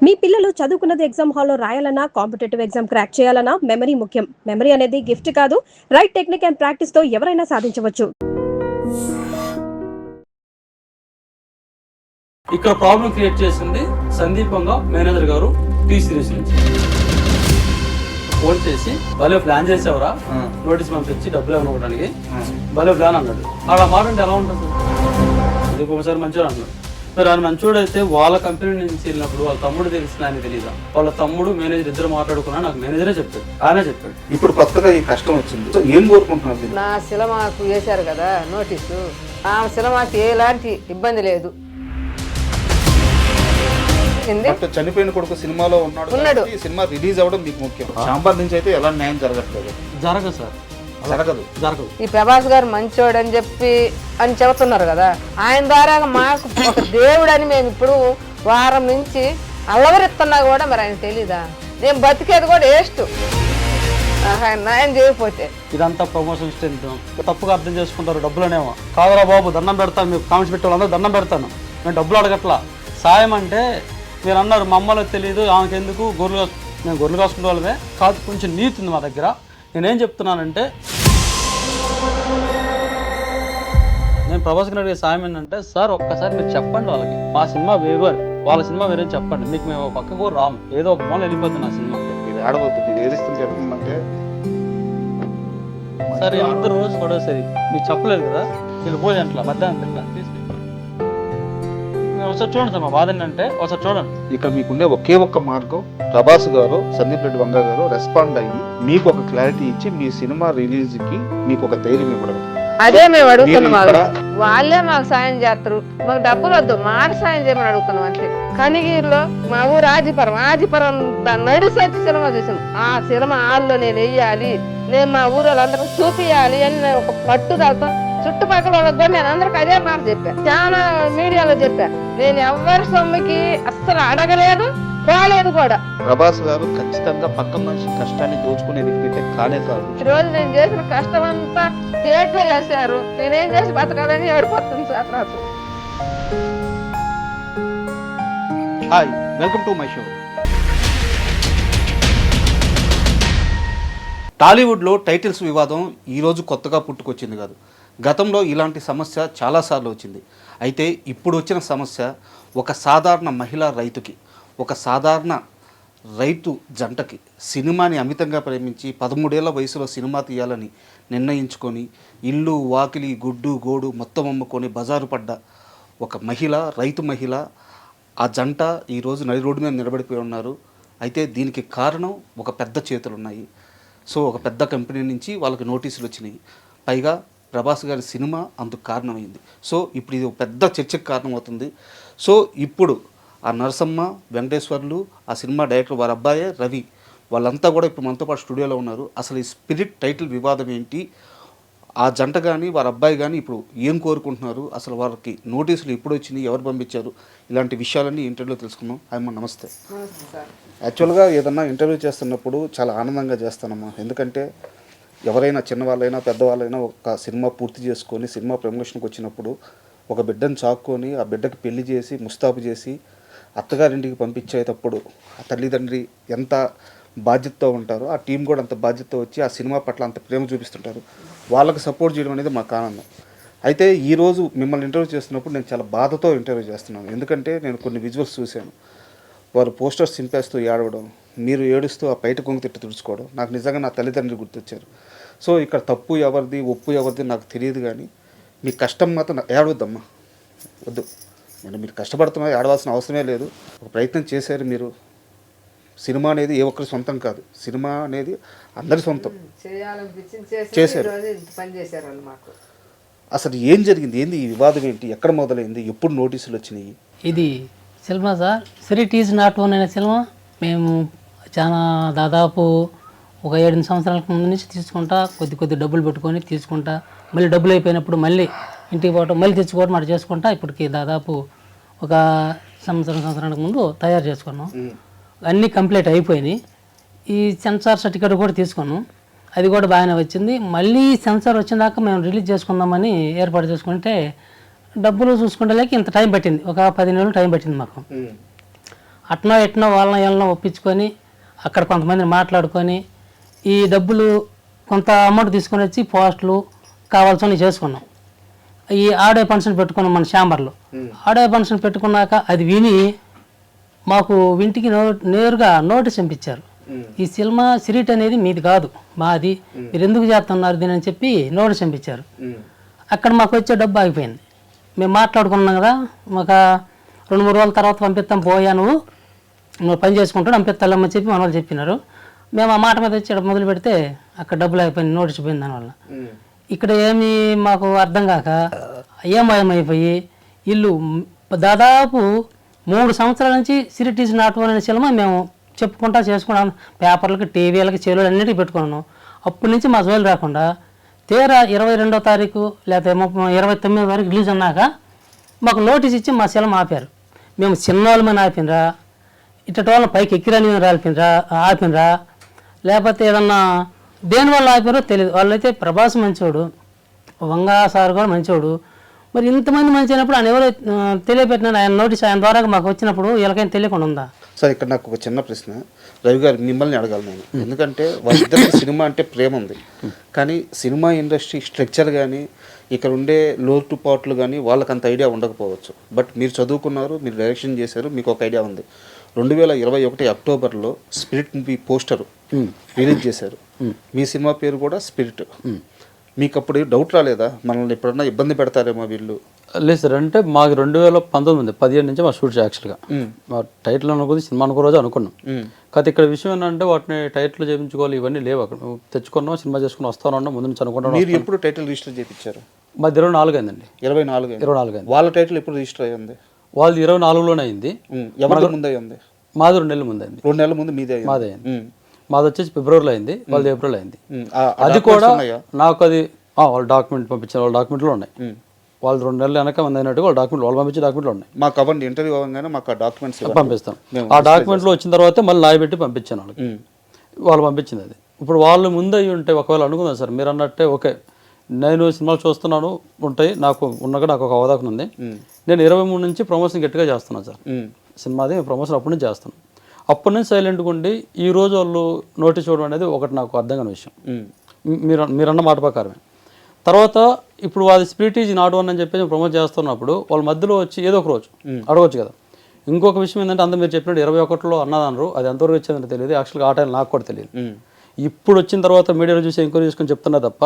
మీ పిల్లలు చదువుకున్నది ఎగ్జామ్ హాల్లో రాయాలన్నా కాంపిటేటివ్ ఎగ్జామ్ క్రాక్ చేయాలన్నా మెమరీ ముఖ్యం. మెమరీ అనేది గిఫ్ట్ కాదు, రైట్ టెక్నిక్ అండ్ ప్రాక్టీస్ తో ఎవరైనా సాధించవచ్చు. ఇక్కడ ప్రాబ్లం క్రియేట్ చేసింది సందీపంగా మేనేజర్ గారు టీ సిరీస్ నుంచి ఫోన్ చేసి భలే ప్లాన్ చేసేవరా, నోటీస్ పంపించి డబ్బులు ఇవ్వడానికి భలే ప్లాన్ అన్నాడు. అలా మాట అంటే ఎలా ఉంటుంది? అది ఒకసారి మంచిగా అన్నాడు. మరి ఆయన మంచోడు అయితే వాళ్ళ కంపెనీ నుంచి వెళ్ళినప్పుడు వాళ్ళ తమ్ముడు తెలిసిన ఆయన తెలియదా? వాళ్ళ తమ్ముడు మేనేజర్ ఇద్దరు మాట్లాడుకున్నా నాకు మేనేజరే చెప్పాడు, ఆయనే చెప్పాడు. ఇప్పుడు కొత్తగా ఈ కష్టం వచ్చింది, ఏం కోరుకుంటున్నారు? నా సినిమాకు వేశారు కదా నోటీసు, ఆ సినిమాకి ఎలాంటి ఇబ్బంది లేదు. చనిపోయిన కొడుకు సినిమాలో ఉన్నాడు, ఈ సినిమా రిలీజ్ అవ్వడం మీకు ముఖ్యం. చాంబర్ నుంచి అయితే ఎలా న్యాయం జరగట్లేదు. జరగదు సార్, జరగదు. ఈ ప్రభాస్ గారు మంచోడు అని చెప్పి అని చెబుతున్నారు కదా, ఆయన ద్వారా మాకు ఒక దేవుడు అని మేము ఇప్పుడు వారం నుంచి అల్లవరిస్తున్నా కూడా మరి ఆయన తెలీదా? నేను బతికేది కూడా వేస్ట్ ఆయన న్యాయం చేయకపోతే. ఇదంతా ప్రమోషన్ స్టెంట్, తప్పుగా అర్థం చేసుకుంటారు. డబ్బులనేమో కాదురా బాబు, దండం పెడతాను, మీకు కామెంట్స్ పెట్టే వాళ్ళందరూ దండం పెడతాను, నేను డబ్బులు అడగట్లా. సాయం అంటే మీరు అన్నారు మా అమ్మలకు తెలియదు, ఆమెకు ఎందుకు, నేను గొర్రెలు కాసుకునే వాళ్ళమే కాదు. కొంచెం నీతి ఉంది మా దగ్గర. నేనేం చెప్తున్నానంటే, నేను ప్రభాస్ గారు అడిగే సాయం ఏంటంటే, సార్ ఒక్కసారి మీరు చెప్పండి వాళ్ళకి, మా సినిమా వేరు, వాళ్ళ సినిమా వేరే చెప్పండి, మీకు మేము పక్కకు రాము, ఏదో ఒక మూల వెళ్ళిపోతుంది నా సినిమా. ఇది ఆడబోతుంది, ఇది ఏదిస్తుంది జరుగుతుందంటే సరే ఎంత రోజు కూడా సరే మీకు చెప్పలేదు కదా, వీళ్ళు పోయి అట్లా మధ్యాహ్నం తిన్నా తీసుకు ఒకసారి చూడండి సార్. మా బాధ ఏంటంటే ఒకసారి చూడండి. ఇక్కడ మీకుండే ఒకే ఒక్క మార్గం, ప్రభాస్ గారు సందీప్ రెడ్డి వంగ గారు రెస్పాండ్ అయ్యి మీకు ఒక క్లారిటీ ఇచ్చి మీ సినిమా రిలీజ్ కి మీకు ఒక ధైర్యం ఇవ్వడం. అదే మేము అడుగుతున్నాం. వాళ్ళే మాకు సాయం చేస్తారు, మాకు డబ్బులు వద్దు, మాకు సాయం చేయమని అడుగుతున్నాం అంతే. కనిగిరిలో మా ఊరు ఆదిపురం నడిసొచ్చి సినిమా చూసాను. ఆ సినిమా హాల్లో నేను వెయ్యాలి, నేను మా ఊరు వాళ్ళందరూ చూపియాలి అని నేను ఒక పట్టుదలతో చుట్టుపక్కల వాళ్ళకి కూడా నేను అందరికి అదే మాట చెప్పాను, చాలా మీడియాలో చెప్పా. నేను ఎవరి సొమ్ముకి అస్సలు అడగలేదు, పోలేదు కూడా. ప్రభాస్ గారు ఖచ్చితంగా పక్క మనిషి కష్టాన్ని దోచుకునే వ్యక్తి కానే కాదు. ఈ రోజు నేను చేసిన కష్టం అంతా థియేటర్ చేశారు, నేనేం చేసి బతకాలని ఏడిపోతుంది సార్ నాకు. Hi, welcome to my show. టాలీవుడ్లో టైటిల్స్ వివాదం ఈరోజు కొత్తగా పుట్టుకొచ్చింది కాదు. గతంలో ఇలాంటి సమస్య చాలాసార్లు వచ్చింది. అయితే ఇప్పుడు వచ్చిన సమస్య ఒక సాధారణ మహిళా రైతుకి, ఒక సాధారణ రైతు జంటకి సినిమాని అమితంగా ప్రేమించి 13 ఏళ్ల వయసులో సినిమా తీయాలని నిర్ణయించుకొని ఇల్లు వాకిలి గుడ్డు గోడు మొత్తం అమ్ముకొని బజారు పడ్డ ఒక మహిళ, రైతు మహిళ, ఆ జంట ఈరోజు నడి రోడ్డు మీద నిలబడిపోయి ఉన్నారు. అయితే దీనికి కారణం ఒక పెద్ద చేతులు ఉన్నాయి. సో ఒక పెద్ద కంపెనీ నుంచి వాళ్ళకి నోటీసులు వచ్చినాయి. పైగా ప్రభాస్ గారి సినిమా అందుకు కారణమైంది. సో ఇప్పుడు ఇది ఒక పెద్ద చర్చకు కారణమవుతుంది. సో ఇప్పుడు ఆ నరసమ్మ, వెంకటేశ్వర్లు, ఆ సినిమా డైరెక్టర్ వారి అబ్బాయే రవి, వాళ్ళంతా కూడా ఇప్పుడు మనతో పాటు స్టూడియోలో ఉన్నారు. అసలు ఈ స్పిరిట్ టైటిల్ వివాదం ఏంటి, ఆ జంట కానీ వారి అబ్బాయి కానీ ఇప్పుడు ఏం కోరుకుంటున్నారు, అసలు వారికి నోటీసులు ఎప్పుడు వచ్చినాయి, ఎవరు పంపించారు, ఇలాంటి విషయాలన్నీ ఇంటర్వ్యూలో తెలుసుకున్నాం. అమ్మా నమస్తే. యాక్చువల్గా ఏదన్నా ఇంటర్వ్యూ చేస్తున్నప్పుడు చాలా ఆనందంగా చేస్తానమ్మా, ఎందుకంటే ఎవరైనా చిన్నవాళ్ళైనా పెద్దవాళ్ళైనా ఒక సినిమా పూర్తి చేసుకొని సినిమా ప్రమోషన్కి వచ్చినప్పుడు ఒక బిడ్డను చాక్కొని ఆ బిడ్డకి పెళ్లి చేసి ముస్తాబు చేసి అత్తగారింటికి పంపించేటప్పుడు ఆ తల్లిదండ్రి ఎంత బాధ్యతతో ఉంటారో ఆ టీం కూడా అంత బాధ్యతతో వచ్చి ఆ సినిమా పట్ల అంత ప్రేమ చూపిస్తుంటారు. వాళ్ళకి సపోర్ట్ చేయడం అనేది మాకు ఆనందం. అయితే ఈరోజు మిమ్మల్ని ఇంటర్వ్యూ చేస్తున్నప్పుడు నేను చాలా బాధతో ఇంటర్వ్యూ చేస్తున్నాను. ఎందుకంటే నేను కొన్ని విజువల్స్ చూశాను. వారు పోస్టర్స్ చింపేస్తూ ఏడవడం, మీరు ఏడుస్తూ ఆ బయట కొంగు తిట్టి తుడుచుకోవడం, నాకు నిజంగా నా తల్లిదండ్రులు గుర్తొచ్చారు. సో ఇక్కడ తప్పు ఎవరిది ఒప్పు ఎవరిది నాకు తెలియదు, కానీ మీ కష్టం మాత్రం ఏడవద్దమ్మా, వద్దు. నేను మీరు కష్టపడుతున్నా ఏడవాల్సిన అవసరమే లేదు. ఒక ప్రయత్నం చేశారు మీరు. సినిమా అనేది ఏ ఒక్కరి సొంతం కాదు, సినిమా అనేది అందరి సొంతం. చేశారు. అసలు ఏం జరిగింది, ఏంది ఈ వివాదం ఏంటి, ఎక్కడ మొదలైంది, ఎప్పుడు నోటీసులు వచ్చినాయి? ఇది సినిమా సార్, సిరిట్ ఈజ్ నాట్ ఓన్ అనే సినిమా మేము చాలా దాదాపు ఒక 7 సంవత్సరాల ముందు నుంచి తీసుకుంటా, కొద్ది డబ్బులు పెట్టుకొని తీసుకుంటా, మళ్ళీ డబ్బులు అయిపోయినప్పుడు మళ్ళీ ఇంటికి పోవటం, మళ్ళీ తెచ్చుకోవడం అటు చేసుకుంటా ఇప్పటికి దాదాపు ఒక సంవత్సరానికి ముందు తయారు చేసుకున్నాం. అన్నీ కంప్లీట్ అయిపోయినాయి. ఈ సెన్సార్ సర్టిఫికేట్ కూడా తీసుకున్నాం, అది కూడా బాగానే వచ్చింది. మళ్ళీ సెన్సార్ వచ్చిందాక మేము రిలీజ్ చేసుకుందామని ఏర్పాటు చేసుకుంటే డబ్బులు చూసుకుంటే ఇంత టైం పట్టింది, ఒక 10 నెలలు టైం పట్టింది మాకు. అట్నో ఎట్నో వాళ్ళని ఒప్పించుకొని అక్కడ కొంతమందిని మాట్లాడుకొని ఈ డబ్బులు కొంత అమౌంట్ తీసుకొని వచ్చి పోస్టులు కావాల్సినవి చేసుకున్నాం. ఈ ఆడియో ఫంక్షన్ పెట్టుకున్నాం మన ఛాంబర్లో. ఆడియో ఫంక్షన్ పెట్టుకున్నాక అది విని మాకు ఇంటికి నేరుగా నోటీస్ పంపించారు. ఈ సినిమా సిరీట్ అనేది మీది కాదు, మాది, మీరు ఎందుకు చేస్తున్నారు దీని అని చెప్పి నోటీస్ పంపించారు. అక్కడ మాకు వచ్చే డబ్బు ఆగిపోయింది. మేము మాట్లాడుకున్నాం కదా, మాకు 2-3 రోజుల తర్వాత పంపిస్తాం, పోయా నువ్వు పని చేసుకుంటాడు పంపిస్తామని చెప్పి మన వాళ్ళు చెప్పినారు. మేము ఆ మాట మీద వచ్చి మొదలు పెడితే అక్కడ డబ్బులు అయిపోయింది, నోటీస్ పోయింది. దానివల్ల ఇక్కడ ఏమి మాకు అర్థం కాక ఏమయమైపోయి ఇల్లు దాదాపు 3 సంవత్సరాల నుంచి సిరీట్ ఈజ్ నాట్ ఓన్ అనే సినిమా మేము చెప్పుకుంటా చేసుకున్నాం. పేపర్లకి, టీవీలకి, చెరువులు అన్నిటికీ పెట్టుకున్నాను. అప్పటి నుంచి మా జోలు రాకుండా తీరా 22వ తారీఖు లేకపోతే 29వ తారీఖు రిలీజ్ అన్నాక మాకు నోటీస్ ఇచ్చి మా సినిమా ఆపారు. మేము చిన్నోళ్ళమని ఆపినరా, ఇట్టటి వాళ్ళని పైకి ఎక్కిరాని ఆపినరా, లేకపోతే ఏదన్నా దేనివల్ల ఆపారో తెలియదు. వాళ్ళైతే ప్రభాస్ మంచోడు, వంగా సార్ కూడా మంచోడు. మరి ఇంతమంది మంచి అయినప్పుడు ఆయన ఎవరో తెలియపెట్టినాడు, ఆయన నోటీస్ ఆయన ద్వారా మాకు వచ్చినప్పుడు వీళ్ళకైనా తెలియకుండా ఉందా? సార్ ఇక్కడ నాకు ఒక చిన్న ప్రశ్న, రవి గారు మిమ్మల్ని అడగాలి నేను. ఎందుకంటే వాళ్ళిద్దరికి సినిమా అంటే ప్రేమ ఉంది, కానీ సినిమా ఇండస్ట్రీ స్ట్రక్చర్ కానీ ఇక్కడ ఉండే లోటుపాట్లు కానీ వాళ్ళకి అంత ఐడియా ఉండకపోవచ్చు. బట్ మీరు చదువుకున్నారు, మీరు డైరెక్షన్ చేశారు, మీకు ఒక ఐడియా ఉంది. 2021 అక్టోబర్లో స్పిరిట్ మూవీ పోస్టర్ రిలీజ్ చేశారు. మీ సినిమా పేరు కూడా స్పిరిట్. మీకు అప్పుడు డౌట్ రాలేదా మనల్ని ఎప్పుడన్నా ఇబ్బంది పెడతారేమో వీళ్ళు? లేదు సార్, అంటే మాకు 2019 17 నుంచి మా షూట్ యాక్చువల్గా మా టైటిల్ అనుకుంది సినిమా అనుకో రోజు అనుకున్నాం. కాదు ఇక్కడ విషయం ఏంటంటే వాటిని టైటిల్ చేయించుకోవాలి, ఇవన్నీ లేవు. అక్కడ తెచ్చుకున్నాం, సినిమా చేసుకుని వస్తాను అన్నా ముందు నుంచి అనుకుంటాం. మీరు ఎప్పుడు టైటిల్ రిజిస్టర్ చేయించారు? మాది 24 అయిందండి. 24 అయింది. వాళ్ళ టైటిల్ ఎప్పుడు రిజిస్టర్ అయ్యింది? వాళ్ళది 24లోనే అయింది. ఎవరి ముందు అయ్యింది? మాది 2 నెలల ముందు అయింది. 2 నెలల ముందు మీదే మాదే అయింది. మాది వచ్చేసి ఫిబ్రవరిలో అయింది, వాళ్ళది ఏప్రిల్ అయింది. అది కూడా నాకు అది వాళ్ళ డాక్యుమెంట్ పంపించారు, వాళ్ళ డాక్యుమెంట్లో ఉన్నాయి. వాళ్ళు 2 నెలలు వెనక మంది అయినట్టుగా వాళ్ళ డాక్యుమెంట్ వాళ్ళు పంపించే డాక్యుమెంట్లు ఉన్నాయి. మాకు అవ్వండి, ఇంటర్వ్యూ అవ్వగానే మాకు ఆ డాక్యుమెంట్స్ పంపిస్తాం. ఆ డాక్యుమెంట్లో వచ్చిన తర్వాత మళ్ళీ నాయ పెట్టి పంపించాను వాళ్ళకి. వాళ్ళు పంపించింది అది. ఇప్పుడు వాళ్ళు ముందు అయ్యి ఉంటే ఒకవేళ అనుకుందాం సార్ మీరు అన్నట్టే, ఓకే నేను సినిమాలు చూస్తున్నాను ఉంటాయి, నాకు ఒక అవగాహన ఉంది. నేను 23 నుంచి ప్రమోషన్ గట్టిగా చేస్తున్నాను సార్. సినిమాది ప్రమోషన్ అప్పటి నుంచి చేస్తాను. అప్పటి నుంచి సైలెంట్గా ఉండి ఈ రోజు వాళ్ళు నోటీస్ ఇవ్వడం అనేది ఒకటి నాకు అర్థం కాని విషయం. మీరన్న మాట ప్రకారమే. తర్వాత ఇప్పుడు అది స్పిరిట్ ఈజ్ నాట్ వన్ అని చెప్పేసి ప్రమోట్ చేస్తున్నప్పుడు వాళ్ళ మధ్యలో వచ్చి ఏదో ఒక రోజు అడగవచ్చు కదా. ఇంకొక విషయం ఏంటంటే అంత మీరు చెప్పినట్టు 21లో అన్నదన్నారు, అది ఎంతవరకు వచ్చిందంటే తెలియదు. యాక్చువల్గా ఆ టైం నాకు కూడా తెలియదు. ఇప్పుడు వచ్చిన తర్వాత మీడియాలో చూసి ఎంక్వైరీ చేసుకుని చెప్తున్నా తప్ప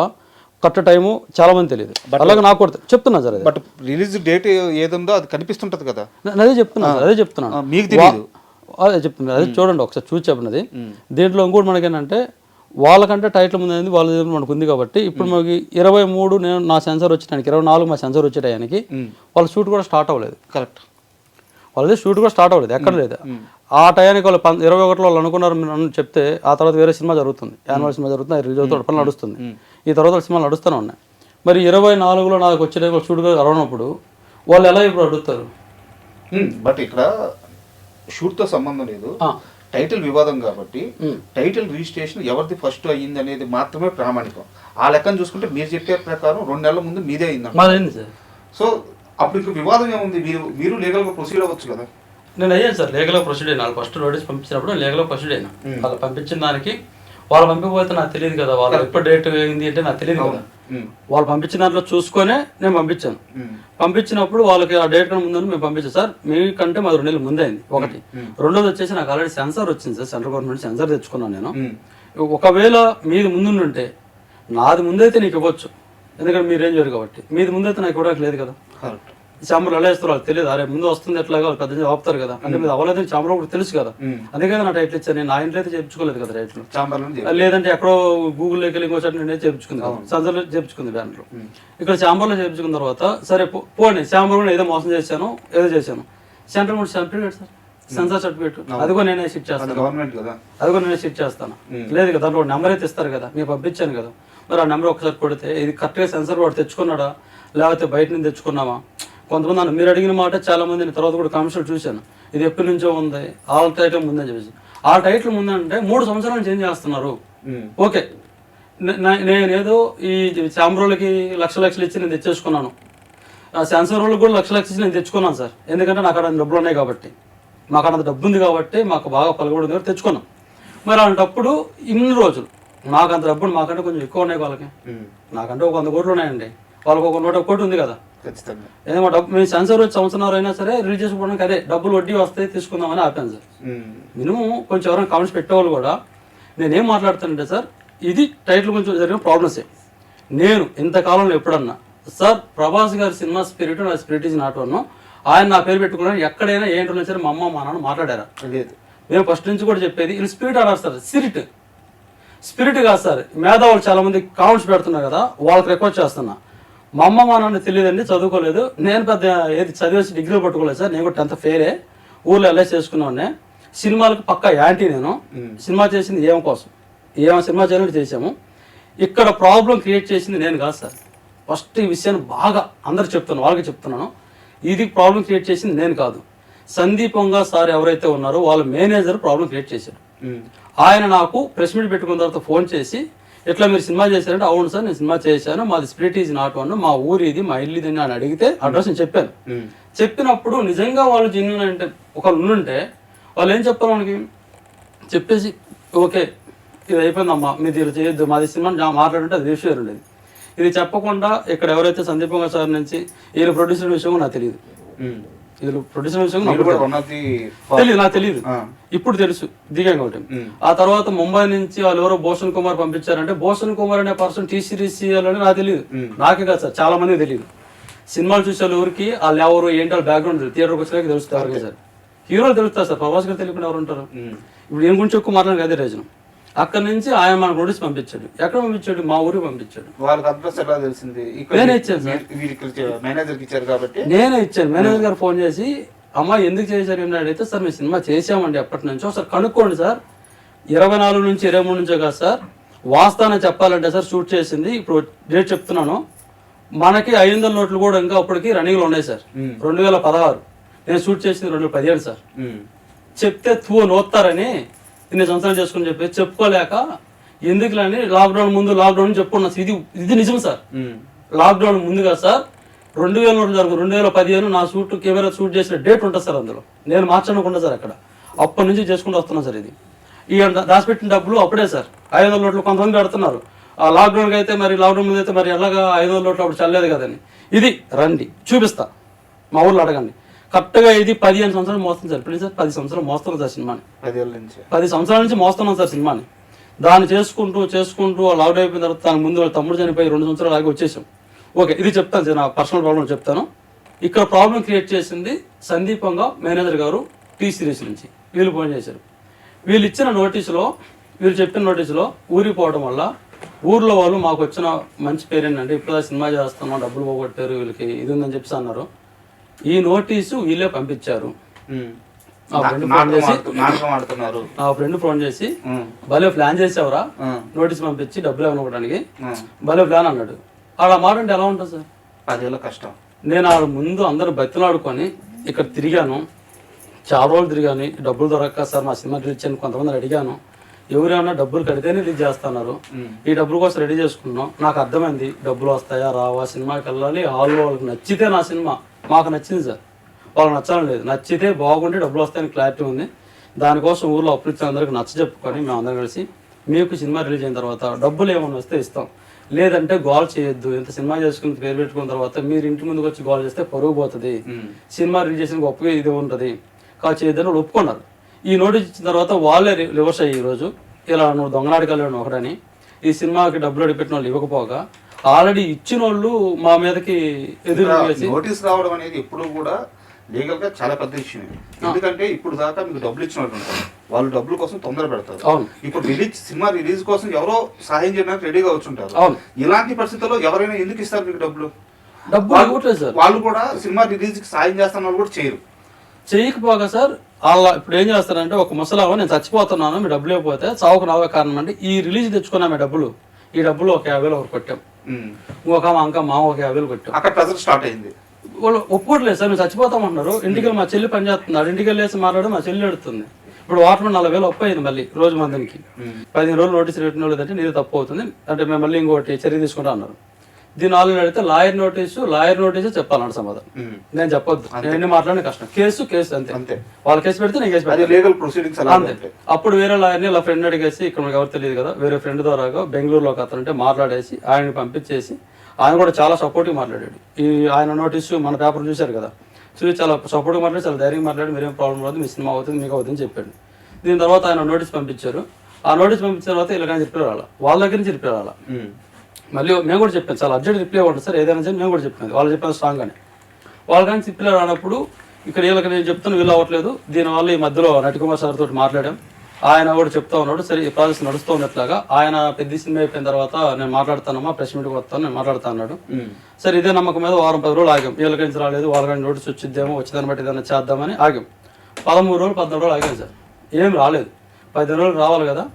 కరెక్ట్ టైము చాలా మంది తెలియదు. అలాగే నాకు కూడా చెప్తున్నా సార్. బట్ రిలీజ్ డేట్ ఏదుందో అది కనిపిస్తుంటది కదా. అదే చెప్తున్నాను మీకు తెలియదు. అదే చెప్తున్నా, అదే చూడండి ఒకసారి చూసి చెప్పినది. దీంట్లో ఇంకోటి మనకేంటంటే వాళ్ళకంటే టైటిల్ ముందు అనేది వాళ్ళ మనకు ఉంది కాబట్టి ఇప్పుడు మనకి 23 నేను నా సెన్సర్ వచ్చేటానికి 24 మా సెన్సర్ వచ్చేటానికి వాళ్ళ షూట్ కూడా స్టార్ట్ అవ్వలేదు. కరెక్ట్, వాళ్ళది షూట్ కూడా స్టార్ట్ అవ్వలేదు, ఎక్కడ లేదు. ఆ టయానికి వాళ్ళు 21లో వాళ్ళు అనుకున్నారు నన్ను చెప్తే ఆ తర్వాత వేరే సినిమా జరుగుతుంది, యాన్యువల్ సినిమా జరుగుతుంది, రిలీజ్ అవుతుంది, పనులు నడుస్తుంది. ఈ తర్వాత సినిమాలు నడుస్తూనే ఉన్నాయి. మరి 24లో నాకు వచ్చే షూట్ కూడా అరవనప్పుడు వాళ్ళు ఎలా ఇప్పుడు అడుగుతారు? బట్ ఇక్కడ షూట్తో సంబంధం లేదు, టైటిల్ వివాదం కాబట్టి టైటిల్ రిజిస్ట్రేషన్ ఎవరిది ఫస్ట్ అయ్యింది అనేది మాత్రమే ప్రామాణికం. ఆ లెక్కను చూసుకుంటే మీరు చెప్పే ప్రకారం 2 నెలల ముందు మీదే అయింది సార్. సో అప్పుడు ఇంకా వివాదం ఏముంది? మీరు లీగల్గా ప్రొసీడ్ అవ్వచ్చు కదా. నేను అయ్యాను సార్, లీగల్గా ప్రొసీడ్ అయినా. వాళ్ళు ఫస్ట్ నోటీస్ పంపించినప్పుడు లీగల్గా ప్రొసీడ్ అయినా. వాళ్ళు పంపించిన దానికి వాళ్ళు పంపిపోతే నాకు తెలియదు కదా, వాళ్ళు ఎప్పుడు డేట్ అయింది అంటే నాకు తెలియదు కదా. వాళ్ళు పంపించిన దాంట్లో చూసుకొనే నేను పంపించాను. పంపించినప్పుడు వాళ్ళకి ఆ డేట్ కన్నా ముందని మేము పంపించాం సార్. మీకంటే మాది 2 నెలల ముందే అయింది ఒకటి. రెండోది వచ్చేసి నాకు ఆల్రెడీ సెన్సార్ వచ్చింది సార్, సెంట్రల్ గవర్నమెంట్ సెన్సార్ తెచ్చుకున్నాను నేను. ఒకవేళ మీది ముందుంటే నాది ముందైతే నీకు ఇవ్వచ్చు, ఎందుకంటే మీరేం చేయరు కాబట్టి. మీది ముందైతే నాకు ఇవ్వడానికి లేదు కదా. చాంబర్లు ఎలా వేస్తారు వాళ్ళకి తెలియదు, అరే ముందు వస్తుంది ఎట్లాగా పెద్ద ఆపుతారు కదా, అంటే మీరు అవ్వలేదు చాంబర్ కూడా తెలుసు కదా. అందుకే నా టైటిల్ ఇచ్చాను. నేను నా ఇంట్లో అయితే చేయించుకోలేదు కదా టైటిల్, లేదంటే ఎక్కడో గూగుల్లోకి వెళ్ళి ఇంకో నేను చేయించుకుంది కదా, సెన్సర్లో చేయించుకుంది బ్యానర్లో. ఇక్కడ చాంబర్లో చేయించుకున్న తర్వాత సరే పోనీ చాంబర్లో ఏదో మోసం చేశాను, ఏదో చేశాను. Central government certificate sir, censor certificate, అదిగో నేనే షిఫ్ట్ చేస్తాను, అదిగో నేనే షిఫ్ట్ చేస్తాను. లేదు కదా, దాంట్లో నెంబర్ అయితే ఇస్తారు కదా, మీరు పంపించాను కదా. మరి ఆ నెంబర్ ఒకసారి కొడితే ఇది కరెక్ట్గా సెన్సార్ వాడు తెచ్చుకున్నాడా లేకపోతే బయట నుంచి తెచ్చుకున్నామా? కొంతమంది అన్న మీరు అడిగిన మాట చాలా మందిని తర్వాత కూడా కామెంట్స్లో చూశాను, ఇది ఎప్పటి నుంచో ఉంది, ఆ టైటిల్ ముందని చెప్పేసి. ఆ టైటిల్ ముందంటే 3 సంవత్సరాలు చేంజ్ చేస్తున్నారు. ఓకే, నేనేదో ఈ చాంబరోళ్ళకి లక్షలు ఇచ్చి నేను తెచ్చేసుకున్నాను, ఆ సెన్సార్ వాళ్ళకి కూడా లక్షలు ఇచ్చి నేను తెచ్చుకున్నాను సార్, ఎందుకంటే నాకు అక్కడ డబ్బులు ఉన్నాయి కాబట్టి. మాకు అంత డబ్బు ఉంది కాబట్టి మాకు బాగా పలుకుబడి దగ్గర తెచ్చుకున్నాం. మరి అలాంటప్పుడు ఇన్ని రోజులు మాకు అంత డబ్బులు మాకంటే కొంచెం ఎక్కువ ఉన్నాయి వాళ్ళకి. నాకంటే ఒక 100 కోట్లు ఉన్నాయండి, వాళ్ళకి ఒక 101 కోటి ఉంది కదా. ఖచ్చితంగా ఏదో మా డబ్బు మేము సెన్సర్ వచ్చి సంవత్సరం అయినా సరే రిలీజ్ చేసుకోవడానికి అదే డబ్బులు వడ్డీ వస్తాయి తీసుకుందామని ఆపాను సార్. మినిమం కొంచెం ఎవరైనా కామెంట్స్ పెట్టేవాళ్ళు కూడా నేనేం మాట్లాడుతానంటే సార్, ఇది టైటిల్ కొంచెం జరిగిన ప్రాబ్లమ్సే. నేను ఇంతకాలంలో ఎప్పుడన్నా సార్ ప్రభాస్ గారి సినిమా స్పిరిట్ నా స్పిరిట్ ఈజ్ నాట్ వన్, ఆయన నా పేరు పెట్టుకున్నాను ఎక్కడైనా ఏ ఇంటర్వ్యూలో సరే మా అమ్మ మా నాన్న మాట్లాడారా? లేదు. మేము ఫస్ట్ నుంచి కూడా చెప్పేది వీళ్ళు స్పిరిట్ అన్నారు సార్, స్పిరిట్ కాదు సార్. మేధావులు చాలా మంది కామెంట్స్ పెడుతున్నారు కదా, వాళ్ళకి రిక్వెస్ట్ చేస్తున్నా. మా అమ్మ మా నాన్న తెలియదండి, చదువుకోలేదు. నేను పెద్ద ఏది చదివేసి డిగ్రీ పట్టుకోలేదు సార్. నేను కూడా 10th ఫెయిరే, ఊర్లో ఎల్ఐసి చేసుకున్నానే. సినిమాలకు పక్కా యాంటీ. నేను సినిమా చేసింది ఏం కోసం, ఏమో సినిమా చేయాలని చేసాము. ఇక్కడ ప్రాబ్లం క్రియేట్ చేసింది నేను కాదు సార్. ఫస్ట్ ఈ విషయాన్ని బాగా అందరు చెప్తున్నాను, వాళ్ళకి చెప్తున్నాను. ఇది ప్రాబ్లం క్రియేట్ చేసింది నేను కాదు. సందీపంగా సార్ ఎవరైతే ఉన్నారో వాళ్ళ మేనేజర్ ప్రాబ్లం క్రియేట్ చేశారు. ఆయన నాకు ప్రెస్ మీట్ పెట్టుకున్న తర్వాత ఫోన్ చేసి ఎట్లా మీరు సినిమా చేశారంటే, అవును సార్ నేను సినిమా చేశాను, మాది స్పిరిట్ ఈజ్ నాట్ వన్, మా ఊరు ఇది, మా ఇల్లు ఇది అని అడిగితే అడ్రస్ నేను చెప్పాను. చెప్పినప్పుడు నిజంగా వాళ్ళు జెన్యూన్ అంటే ఒకళ్ళు ఉండుంటే వాళ్ళు ఏం చెప్పారు మనకి, చెప్పేసి ఓకే ఇది అయిపోయిందమ్మా మీరు ఇది చేయొద్దు, మాది సినిమా మాట్లాడుంటే అది విషయం ఉండేది. ఇది చెప్పకుండా ఇక్కడ ఎవరైతే సందీపంగా సార్ నుంచి వీళ్ళు ప్రొడ్యూసర్ విషయం నాకు తెలియదు. వీళ్ళు ప్రొడ్యూసర్ విషయం తెలియదు, నాకు తెలియదు. ఇప్పుడు తెలుసు దిగాం కాబట్టి. ఆ తర్వాత ముంబై నుంచి వాళ్ళు ఎవరో భూషణ్ కుమార్ పంపించారంటే, భూషణ్ కుమార్ అనే పర్సన్ టీ సిరీస్ చేయాలని నాకు తెలియదు. నాకే కాదు సార్, చాలా మందికి తెలియదు. సినిమాలు చూసే ఎవరికి వాళ్ళు ఎవరు ఏంటి వాళ్ళ బ్యాక్గ్రౌండ్ థియేటర్కి వచ్చాక తెలుస్తారు సార్. హీరోలు తెలుస్తారు సార్, ప్రభాస్ గారు తెలియకుండా ఎవరు ఉంటారు? ఇప్పుడు ఏం గురించి ఎక్కువ మాట్లాడక అదే రీజన్. అక్కడ నుంచి ఆయన మనకు నోటీస్ పంపించాడు. ఎక్కడ పంపించాడు? మా ఊరికి పంపించాడు. వాళ్ళకి అడ్రస్ ఎలా తెలిసింది? నేనే ఇచ్చాను సార్, మేనేజర్కి ఇచ్చారు కాబట్టి నేనే ఇచ్చాను. మేనేజర్ గారు ఫోన్ చేసి అమ్మా ఎందుకు చేశారు ఏమన్నా అడిగితే, సార్ మేము సినిమా చేసామండి ఎప్పటి నుంచో, సార్ కనుక్కోండి సార్, 24 నుంచి 23 నుంచో కాదు సార్, వాస్తవాన్ని చెప్పాలంటే సార్ షూట్ చేసింది ఇప్పుడు డేట్ చెప్తున్నాను, మనకి 500 నోట్లు కూడా ఇంకా అప్పటికి రన్నింగ్లో ఉన్నాయి సార్. 2016 నేను షూట్ చేసింది 2017 సార్. చెప్తే నోస్తారని ఇన్ని సంవత్సరాలు చేసుకుని చెప్పి చెప్పుకోలేక ఎందుకులని లాక్డౌన్ ముందు లాక్డౌన్ చెప్పుకున్నా. ఇది నిజం సార్. లాక్డౌన్ ముందుగా సార్ 2000 జరుగు 2015 నా షూట్ కెమెరా షూట్ చేసిన డేట్ ఉంటుంది సార్. అందులో నేను మార్చకుండా సార్ అక్కడ అప్పటి నుంచి చేసుకుంటూ వస్తున్నాను సార్. ఇది ఈ దాచిపెట్టిన డబ్బులు అప్పుడే సార్ 500 నోట్లు కొంతమంది పెడుతున్నారు. ఆ లాక్డౌన్కి అయితే మరి లాక్డౌన్ ముందు అయితే మరి ఎలాగా 500 నోట్లు అప్పుడు చల్లలేదు కదని. ఇది రండి చూపిస్తా, మా ఊర్లో అడగండి. కరెక్ట్గా ఇది 15 సంవత్సరాలు మోస్తుంది సార్. ప్లీజ్ సార్ 10 సంవత్సరాలు మోస్తున్నాం సార్ సినిమాని. 10 సంవత్సరాల నుంచి మోస్తున్నాం సార్ సినిమాని. దాన్ని చేసుకుంటూ లాక్డౌన్ అయిపోయిన తర్వాత దాని ముందు వాళ్ళ తమ్ముడు చనిపోయి 2 సంవత్సరాలు ఆగి వచ్చేసాం. ఓకే ఇది చెప్తాను సార్, నా పర్సనల్ ప్రాబ్లం చెప్తాను. ఇక్కడ ప్రాబ్లం క్రియేట్ చేసింది సందీపంగా మేనేజర్ గారు టీ సిరీస్ నుంచి. వీళ్ళు ఫోన్ చేశారు. వీళ్ళు ఇచ్చిన నోటీసులో, వీళ్ళు చెప్పిన నోటీసులో ఊరికి పోవడం వల్ల ఊర్లో వాళ్ళు మాకు వచ్చిన మంచి పేరు ఏంటంటే, ఇప్పుడు సినిమా చేస్తున్నాం డబ్బులు పోగొట్టారు వీళ్ళకి ఇది ఉందని చెప్పి అన్నారు. ఈ నోటీసు వీళ్ళే పంపించారు. ఆ ఫ్రెండ్ ఫోన్ చేసి భలే ప్లాన్ చేసావురా, నోటీస్ పంపించి డబ్బులు ఇవ్వడానికి భలే ప్లాన్ అన్నాడు. అలా మాట అంటే ఎలా ఉంటుంది సార్? 10 ఏళ్ళ కష్టం. నేను ఆ ముందు అందరూ బతిలాడుకొని ఇక్కడ తిరిగాను, చాలా రోజులు తిరిగాను. డబ్బులు దొరక్క సార్ మా సినిమా రిలీజ్ చేయని కొంతమంది అడిగాను. ఎవరైనా డబ్బులు కడితేనే రిలీజ్ చేస్తున్నారు. ఈ డబ్బుల కోసం రెడీ చేసుకున్నాం. నాకు అర్థమైంది డబ్బులు వస్తాయా రావా, సినిమాకి వెళ్ళాలి, హాల్లో వాళ్ళకి నచ్చితే నా సినిమా మాకు నచ్చింది సార్, వాళ్ళకి నచ్చాలని లేదు. నచ్చితే బాగుంటే డబ్బులు వస్తాయని క్లారిటీ ఉంది. దానికోసం ఊళ్ళో అప్పు ఇచ్చిన అందరికి నచ్చ చెప్పుకొని మేము అందరం కలిసి మీకు సినిమా రిలీజ్ అయిన తర్వాత డబ్బులు ఏమైనా వస్తే ఇస్తాం, లేదంటే గోల్ చేయొద్దు. ఇంత సినిమా చేసుకుని పేరు పెట్టుకున్న తర్వాత మీరు ఇంటి ముందుకు వచ్చి గోల్ చేస్తే పరుగు పోతుంది, సినిమా రిలీజ్ చేసిన గొప్పగా ఇది ఉంటుంది, కాదు చేయొద్దని వాళ్ళు ఒప్పుకున్నారు. ఈ నోటీస్ ఇచ్చిన తర్వాత వాళ్ళే రివర్స్ అయ్యి ఈరోజు ఇలా నువ్వు దొంగనాటకాలు ఒకడని ఈ సినిమాకి డబ్బులు అడిపెట్టిన వాళ్ళు ఇవ్వకపోగా ఆల్రెడీ ఇచ్చిన వాళ్ళు మా మీదకి ఎదురు నోటీస్ రావడం అనేది ఎప్పుడు కూడా లీగల్ గా చాలా పెద్ద ఇష్యూ. ఎందుకంటే ఇప్పుడు దాకా మీకు డబ్బులు ఇచ్చిన వాళ్ళు ఉంటారు, వాళ్ళు డబ్బుల కోసం తొందర పెడతారు. ఇప్పుడు సినిమా రిలీజ్ కోసం ఎవరో సహాయం చేయడానికి రెడీగా వచ్చుంటారు. ఇలాంటి పరిస్థితుల్లో ఎవరైనా ఎందుకు ఇస్తారు మీకు డబ్బులు? వాళ్ళు కూడా సినిమా రిలీజ్ కి సాయం చేస్తున్న వాళ్ళు కూడా చేయకపోగా సార్ అలా ఇప్పుడు ఏం చేస్తారంటే, ఒక ముసలావ నేను చచ్చిపోతున్నాను మీ డబ్బులు ఇవ్వకపోతే చావుకు నావే కారణం అంటే ఈ రిలీజ్ తెచ్చుకున్నామే డబ్బులు, ఈ డబ్బులు ఒక 50,000 ఒకటి కొట్టాం, ఇంకొక మా ఒక 50,000 కొట్టాం. అక్కడ ప్రెజర్ స్టార్ట్ అయింది. వాళ్ళు ఒప్పుకోవట్లేదు సార్, మేము చచ్చిపోతామంటున్నారు. ఇంటికి మా చెల్లి పని చేస్తున్నారు, ఇంటికి వెళ్ళేసి మాట్లాడి మా చెల్లి ఎడుతుంది. ఇప్పుడు వాటర్ 40,000 అప్పు అయింది మళ్ళీ రోజు మందికి. 15 రోజులు నోటీస్ పెట్టిన లేదంటే నీది తప్పు అవుతుంది అంటే మేము మళ్ళీ ఇంకోటి చర్య తీసుకుంటా అన్నారు. దీని ఆల్రెడీ అడిగితే లాయర్ నోటీసు చెప్పాలన్నాడు సమాధానం. నేను చెప్పొద్దు, నేను మాట్లాడిన కష్టం. కేసు అంతే అంతే. వాళ్ళ కేసు పెడితే నేను కేసు అది పెడతాను లీగల్ ప్రొసీడింగ్స్ అంతే. అప్పుడు వేరే లాయర్ని ఇలా ఫ్రెండ్ అడిగేసి, ఇక్కడ మనకు ఎవరు తెలియదు కదా, వేరే ఫ్రెండ్ ద్వారా బెంగళూరులో ఒక అతను మాట్లాడేసి ఆయనని పంపించేసి, ఆయన కూడా చాలా సపోర్టివ్ మాట్లాడాడు. ఈ ఆయన నోటీసు మన పేపర్ చూశారు కదా, చూసి చాలా సపోర్ట్గా మాట్లాడి, చాలా ధైర్యంగా మాట్లాడి, మీరేం ప్రాబ్లం రాదు, మీ సినిమా అవుతుంది, మీకు అవుతుంది చెప్పాడు. దీని తర్వాత ఆయన నోటీస్ పంపించారు. ఆ నోటీస్ పంపించిన తర్వాత ఇలా రిప్లై రాలా, వాళ్ళ దగ్గర నుంచి రిప్లై రాలా. మళ్ళీ మేము కూడా చెప్పాను, చాలా అర్జెంట్ రిప్లై ఉంటుంది సార్ ఏదైనా సరే, మేము కూడా చెప్పినది వాళ్ళు చెప్పిన స్ట్రాంగ్ అని. వాళ్ళ కానీ రిప్లై రానప్పుడు ఇక్కడ వీళ్ళకి నేను చెప్తాను, వీళ్ళు అవ్వట్లేదు. దీనివల్ల ఈ మధ్యలో నటికుమార్ సార్ తోటి మాట్లాడాం. ఆయన కూడా చెప్తా ఉన్నాడు, సరే ఈ ప్రాసెస్ నడుస్తూ ఉన్నట్లాగా. ఆయన పెద్ద సినిమా అయిపోయిన తర్వాత నేను మాట్లాడతానమ్మా, ప్రెస్ మీట్కి వస్తాను, నేను మాట్లాడుతా అన్నాడు. సరే ఇదే నమ్మకం మీద వారం 10 రోజులు ఆగాం. వీళ్ళకి నుంచి రాలేదు, వాళ్ళకి నోటీస్ వచ్చిద్దేమో, వచ్చేదాన్ని బట్టి ఏదైనా చేద్దామని ఆగాం. 13 రోజులు 14 రోజులు ఆగాం సార్, ఏం రాలేదు. 15 రోజులు రావాలి కదా.